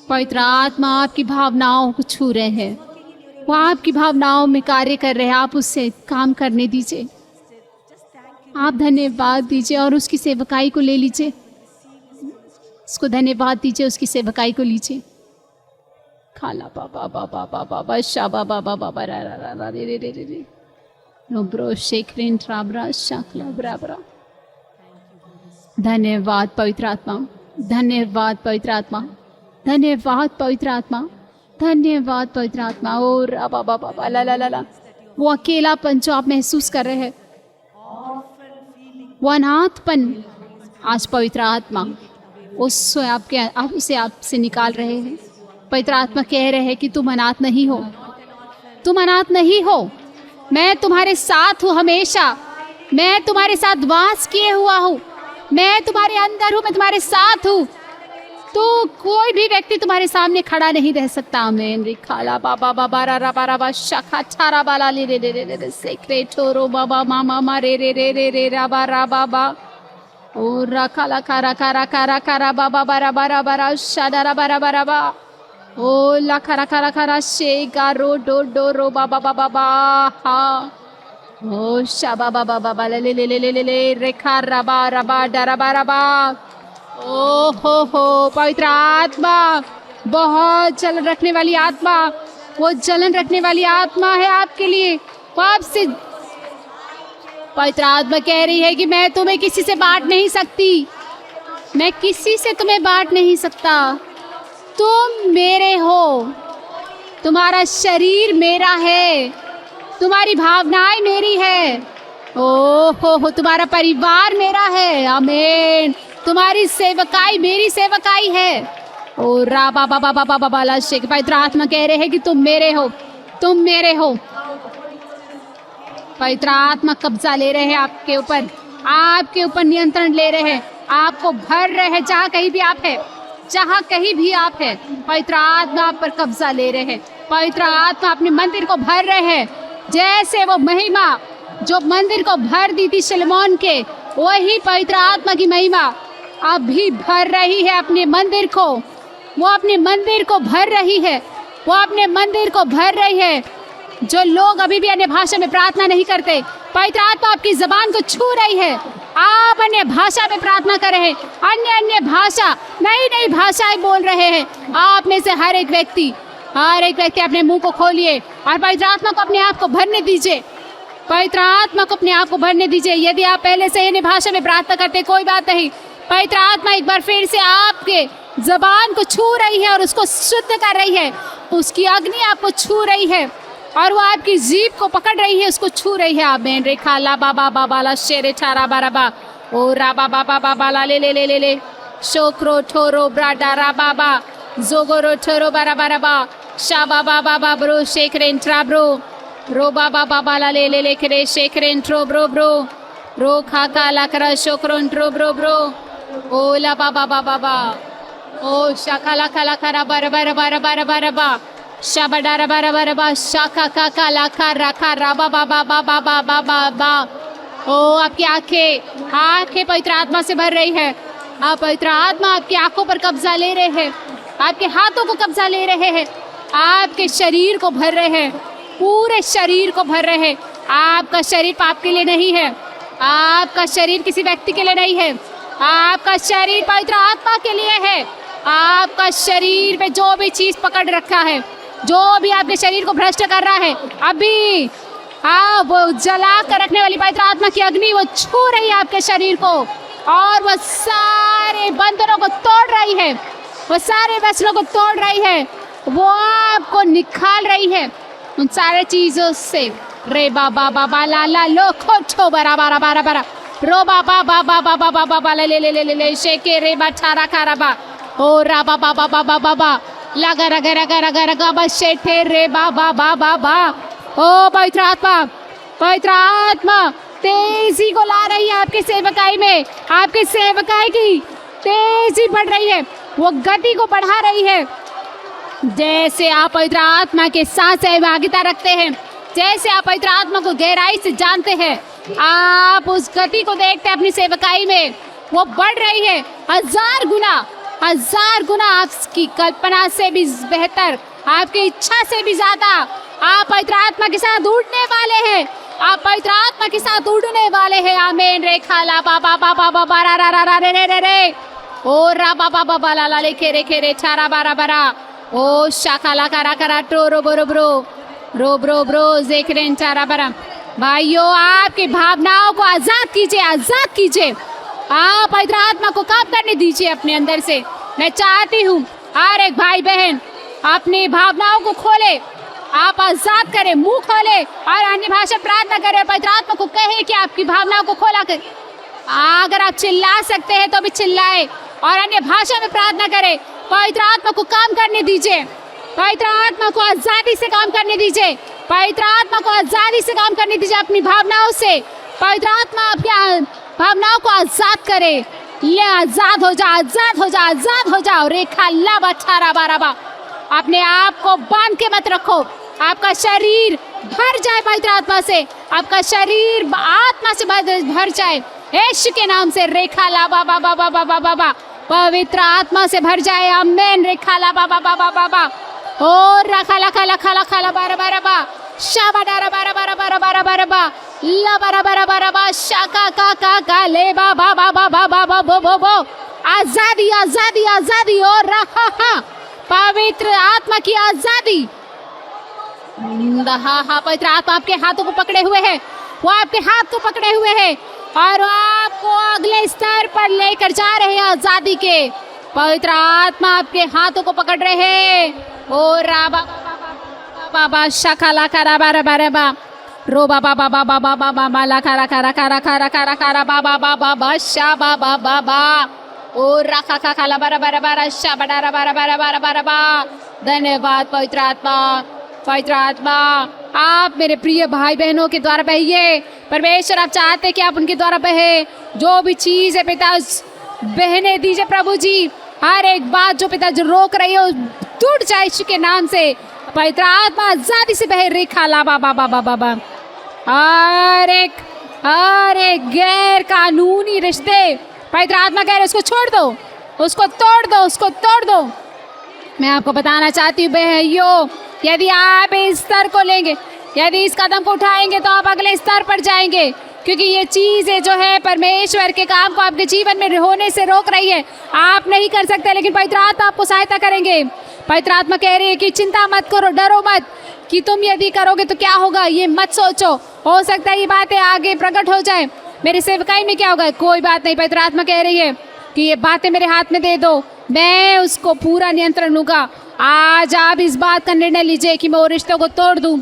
पवित्र आत्मा आपकी भावनाओं को छू रहे हैं, वो आपकी भावनाओं में कार्य कर रहे हैं। आप उससे काम करने दीजिए, आप धन्यवाद दीजिए और उसकी सेवकाई को ले लीजिए। उसको धन्यवाद दीजिए, उसकी सेवकाई को लीजिए। खाला बाबा बाबा बाबा बशा बाबा बाबा बरा रा रा रे रे रे रे नो ब्रो शेक्रिन ट्राबरा शाकला बराबरा। धन्यवाद पवित्र आत्मा, धन्यवाद पवित्र आत्मा, धन्यवाद पवित्र आत्मा, धन्यवाद पवित्र आत्मा। और बाबा बाबा ला ला ला ला, वो अकेलापन जो आप महसूस कर रहे हैं, वो अनाथपन, आज पवित्र आत्मा उसे आपसे निकाल रहे हैं। पवित्र आत्मा कह रहे हैं कि तुम अनाथ नहीं हो, तुम अनाथ नहीं हो। मैं तुम्हारे साथ हूँ हमेशा, मैं तुम्हारे साथ वास किए हुआ हूँ। मैं तुम्हारे अंदर हूँ, मैं तुम्हारे साथ हूँ, तो कोई भी व्यक्ति तुम्हारे सामने खड़ा नहीं रह सकता। आमीन। रिखाला बाबा बाबा रा रा बा रा बा शाखा छारा बाला ले रे रे रे रे रे सेक्रेटोरो बाबा मामा मा रे रे रे रे रे रा बाबा ओ रखाला खारा खारा खारा खारा बाबा बारा बारा बारा शादारा बारा बारा बा ओ ला खारा खारा खारा शेगा रो डो डो रो बाबा बाबा बा हा ओ शाबा बाबा बाबा ले ले ले ले ले ले रेखा रबा रबा डरा बा रबा ओ हो पवित्र आत्मा, बहुत जलन रखने वाली आत्मा, वो जलन रखने वाली आत्मा है आपके लिए। वो आपसे पवित्र आत्मा कह रही है कि मैं तुम्हें किसी से बांट नहीं सकती, मैं किसी से तुम्हें बांट नहीं सकता, तुम मेरे हो, तुम्हारा शरीर मेरा है, तुम्हारी भावनाएं मेरी है, ओ हो तुम्हारा परिवार मेरा है। आमीन। तुम्हारी सेवकाई मेरी सेवकाई है। ओ रा बाबा बाबा बाबा बाला शेख। पवित्र आत्मा कह रहे हैं कि तुम मेरे हो, तुम मेरे हो। पवित्र आत्मा कब्जा ले रहे हैं आपके ऊपर, आपके ऊपर नियंत्रण ले रहे हैं, आपको भर रहे हैं जहाँ कहीं भी आप है, जहाँ कहीं भी आप है। पवित्र आत्मा आप पर कब्जा ले रहे हैं। पवित्र आत्मा अपने मंदिर को भर रहे हैं, जैसे वो महिमा जो मंदिर को भर दी थी शलोमोन के, वही पवित्र आत्मा की महिमा अभी भर रही है अपने मंदिर को। वो अपने मंदिर को भर रही है, वो अपने मंदिर को भर रही है। जो लोग अभी भी अन्य भाषा में प्रार्थना नहीं करते, पवित्र आत्मा आपकी जबान को छू रही है, आप अन्य भाषा में प्रार्थना कर रहे हैं, अन्य भाषा, नई नई भाषाएं बोल रहे हैं। आप में से हर एक व्यक्ति अपने मुंह को खोलिए और पवित्र आत्मा को अपने आप को भरने दीजिए। पवित्र आत्मा को अपने आप को भरने दीजिए। यदि आप पहले से अन्य भाषा में प्रार्थना करते, कोई बात नहीं, पवित्र आत्मा एक बार फिर से आपके जबान को छू रही है और उसको शुद्ध कर रही है। उसकी अग्नि आपको छू रही है और वो आपकी जीभ को पकड़ रही है, उसको छू रही है। आमीन। रेखा ला बाबा बाबा ला शेरे छारा बाराबा ओ रा बाबा बाबा ला ले ले ले ले ले शोक्रो ठोरो ब्राडा रा बाबा जोगोरो ठोरो बारा बाराबा शा बाबा बाबा ब्रो शेखरेन ट्रा ब्रो रो बाबा बाबा ला ले ले ले करे शेखरेन ट्रो ब्रो ब्रो रो खा का ला करा शोक्रोन ट्रो ब्रो ब्रो ओ ला बाबा बाबा बा ओ शाखा ला खा खरा बारा बारा बारा बारा बारा बा शाबा डारा बारा बारा बा शाखा का ला खा रखा राबा बाबा बाबा बाबा बाबा ओ आपकी आंखें पवित्र आत्मा से भर रही है। आप पवित्र आत्मा आपकी आंखों पर कब्जा ले रहे हैं, आपके हाथों को कब्जा ले रहे हैं, आपके शरीर को भर रहे हैं, पूरे शरीर को भर रहे हैं। आपका शरीर पाप के लिए नहीं है, आपका शरीर किसी व्यक्ति के लिए नहीं है, आपका शरीर पवित्र आत्मा के लिए है। आपका शरीर में जो भी चीज पकड़ रखा है, जो भी आपके शरीर को भ्रष्ट कर रहा है, अभी वो जला कर रखने वाली पवित्र आत्मा की अग्नि वो छू रही है आपके शरीर को और वो सारे बंधनों को तोड़ रही है, वो सारे व्यसनों को तोड़ रही है, वो आपको निकाल रही है उन सारे चीजों से। रे बाबा बाबा ला ला लो खोचो बरा बरा बरा बरा रो बाबा बाबा बाबा बाबा ले ले ले ले ले शेके रे बा छारा खारा बा ओ रा बाबा बाबा बाबा लगा रगा रगा रगा रगा बस शेठे रे बाबा बाबा बा ओ पवित्र आत्मा तेजी को ला रही है आपके सेवकाई में, आपके सेवकाई की तेजी बढ़ रही है, वो गति को बढ़ा रही है। जैसे आप पवित्र आत्मा के साथ सहभागिता रखते हैं, जैसे आप पवित्र आत्मा को गहराई से जानते हैं, आप उस गति को देखते हैं अपनी सेवकाई में, वो बढ़ रही है 1000 गुना आपकी कल्पना से भी बेहतर, आपकी इच्छा से भी ज्यादा। आप पवित्र आत्मा के साथ उड़ने वाले हैं, आप पवित्र आत्मा के साथ उड़ने वाले हैं। आमीन। रे खाला बाबा बाबा बाबा रा रा रा रे रे रे रे ओ रा बाबा बाबा ला ला ले खे रे छारा बारा बारा ओ शाखा करा करा टो रो बरो ब्रो रो ब्रो ब्रो जेखरेन चारा बारा। भाइयों, आपकी भावनाओं को आजाद कीजिए, आप पवित्र आत्मा को काम करने दीजिए अपने अंदर से। मैं चाहती हूँ हर एक भाई बहन अपनी भावनाओं को खोले, आप आजाद करें, मुंह खोले और अन्य भाषा प्रार्थना करें। पवित्र आत्मा को कहे कि आपकी भावनाओं को खोला कर। अगर आप चिल्ला सकते हैं तो भी चिल्लाए और अन्य भाषा में प्रार्थना करें। पवित्र आत्मा को काम करने दीजिए, पवित्र आत्मा को आजादी से काम करने दीजिए, पवित्र आत्मा को आजादी से काम करने दीजिए अपनी भावनाओं से। पवित्र आत्मा भावनाओं को आजाद करे। ले आजाद हो जा, आजाद हो जा, आजाद हो जाओ। रेखा लाबा छारा बाराबा, अपने आप को बांध के मत रखो। आपका शरीर भर जाए पवित्र आत्मा से, आपका शरीर आत्मा से भर जाए यीशु के नाम से। रेखा लाबा बाबा बाबा बाबा बाबा, पवित्र आत्मा से भर जाए। आमेन। रेखा लाबा बाबा बाबा बाबा, ओ रखा लखा लखा लखा ला बारा बारा बा, शाबा डारा बारा बारा बारा बारा बारा बा, ला बारा बारा बारा बा, शाका का ले बा बा बा बा बा बा बा बो बो बो। आजादी आजादी आजादी और रहा पवित्र आत्मा की आजादी। हाँ, पवित्र आत्मा आपके हाथों को पकड़े हुए है, वो आपके हाथ को पकड़े हुए है और आपको अगले स्तर पर लेकर जा रहे हैं आजादी के। पवित्र आत्मा आपके हाथों को पकड़ रहे हैं। ओ राबा बाबा शाखा ला करा बारा बारा बा, रो बाबा बाबा बाबा बाबा माला करा करा करा करा करा करा बाबा बाबा बा शा बाबा बाबा, ओ रखा खा खाला बारा बारा बारा शा बडारा बारा बारा बारा बारा बा। धन्यवाद पवित्र आत्मा। पवित्र आत्मा आप मेरे प्रिय भाई बहनों के द्वारा बहिए। परमेश्वर आप चाहते कि आप उनके द्वारा बहे। जो भी चीज़ है पिता बहने दीजिए प्रभु जी। हर एक बात जो पिता जो रोक रही हो टूट जाए यीशु के नाम से। पवित्र आत्मा आजादी से बहे। रेखा ला बाबा बाबा बाबा, हर एक गैर कानूनी रिश्ते पवित्र आत्मा कह रहे उसको छोड़ दो, उसको तोड़ दो, उसको तोड़ दो। मैं आपको बताना चाहती हूँ बहनों, यदि आप इस स्तर को लेंगे, यदि इस कदम को उठाएंगे तो आप अगले स्तर पर जाएंगे, क्योंकि ये चीज़ें जो है परमेश्वर के काम को आपके जीवन में होने से रोक रही है। आप नहीं कर सकते, लेकिन पवित्र आत्मा आपको सहायता करेंगे। पवित्र आत्मा कह रही है कि चिंता मत करो, डरो मत कि तुम यदि करोगे तो क्या होगा, ये मत सोचो। हो सकता है ये बातें आगे प्रकट हो जाए, मेरे सेवकाई में क्या होगा, कोई बात नहीं। पवित्र आत्मा कह रही है कि ये बातें मेरे हाथ में दे दो, मैं उसको पूरा नियंत्रण लूँगा। आज आप इस बात का निर्णय लीजिए कि मैं वो रिश्तों को तोड़ दूँ,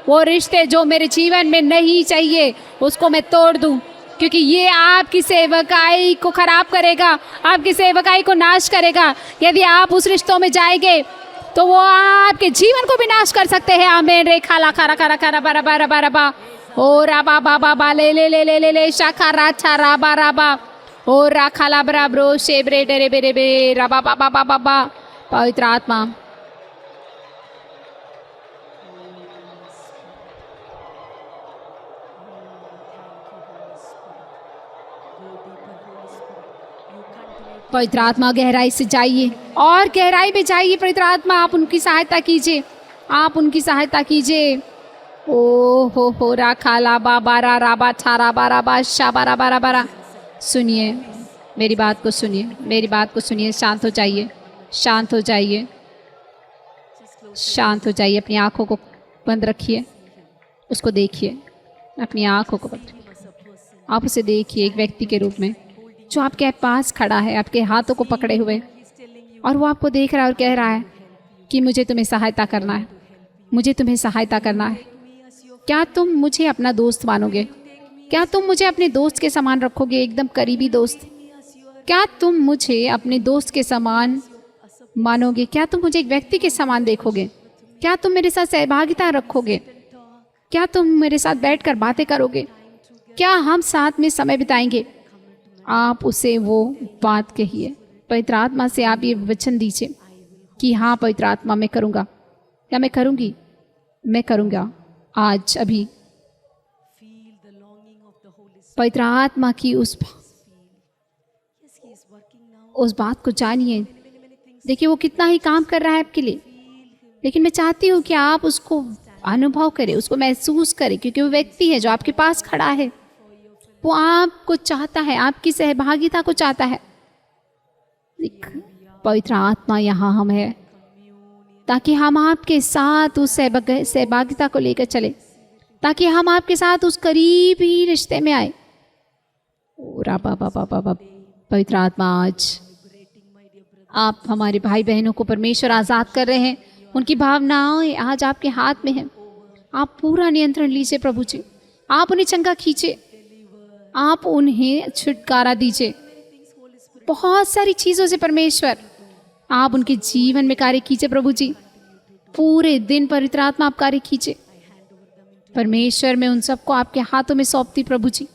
वो रिश्ते जो मेरे जीवन में नहीं चाहिए उसको मैं तोड़ दूँ, क्योंकि ये आपकी सेवकाई को खराब करेगा, आपकी सेवकाई को नाश करेगा। यदि आप उस रिश्तों में जाएंगे तो वो आपके जीवन को भी नाश कर सकते हैं। आमेन। रेखा ला खा रखा रखा रबा रबा रबा रबा, ओ राबा बाबा बा ले ले ले ले ले ले शाखा राछा राबा राबा, ओ राखा ला बरा ब्रो शेबरे डेरे बेरे बे रबा बाबा बाबा बा। पवित्र आत्मा पवित्र आत्मा गहराई से जाइए और गहराई में जाइए। पवित्र आत्मा आप उनकी सहायता कीजिए, आप उनकी सहायता कीजिए। ओ हो राखा ला बाबा रा राबा छारा बारा बा शाबारा बारा बारा। सुनिए मेरी बात को, सुनिए मेरी बात को, सुनिए। शांत हो जाइए, शांत हो जाइए, शांत हो जाइए। अपनी आँखों को बंद रखिए, उसको देखिए, अपनी आँखों को बंद रखिए। आप उसे देखिए एक व्यक्ति के रूप में जो आपके पास खड़ा है, आपके हाथों को पकड़े हुए, और वो आपको देख रहा है और कह रहा है कि मुझे तुम्हें सहायता करना है, मुझे तुम्हें सहायता करना है। क्या तुम मुझे अपना दोस्त मानोगे? क्या तुम मुझे अपने दोस्त के समान रखोगे, एकदम करीबी दोस्त? क्या तुम मुझे अपने दोस्त के समान मानोगे? क्या तुम मुझे एक व्यक्ति के समान देखोगे? क्या तुम मेरे साथ सहभागिता रखोगे? क्या तुम मेरे साथ बैठकर बातें करोगे? क्या हम साथ में समय बिताएंगे? आप उसे वो बात कहिए। पवित्र आत्मा से आप ये वचन दीजिए कि हाँ पवित्र आत्मा मैं करूँगा, या मैं करूँगी, मैं करूँगा। आज अभी पवित्र आत्मा की उस बात को जानिए। देखिए वो कितना ही काम कर रहा है आपके लिए, लेकिन मैं चाहती हूँ कि आप उसको अनुभव करें, उसको महसूस करें, क्योंकि वो व्यक्ति है जो आपके पास खड़ा है, वो आपको चाहता है, आपकी सहभागिता को चाहता है। पवित्र आत्मा यहाँ हम है ताकि हम आपके साथ उस सहभागिता को लेकर चले, ताकि हम आपके साथ उस करीबी रिश्ते में आए। पवित्र आत्मा आज आप हमारे भाई बहनों को परमेश्वर आज़ाद कर रहे हैं, उनकी भावनाएं आज आपके हाथ में हैं। आप पूरा नियंत्रण लीजिए प्रभु जी, आप उन्हें चंगा खींचे, आप उन्हें छुटकारा दीजिए। बहुत सारी चीज़ों से परमेश्वर आप उनके जीवन में कार्य कीजिए प्रभु जी। पूरे दिन पवित्र आत्मा आप कार्य कीजिए। परमेश्वर मैं उन सबको आपके हाथों में सौंपती प्रभु जी,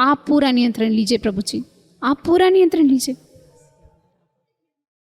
आप पूरा नियंत्रण लीजिए प्रभु जी, आप पूरा नियंत्रण लीजिए।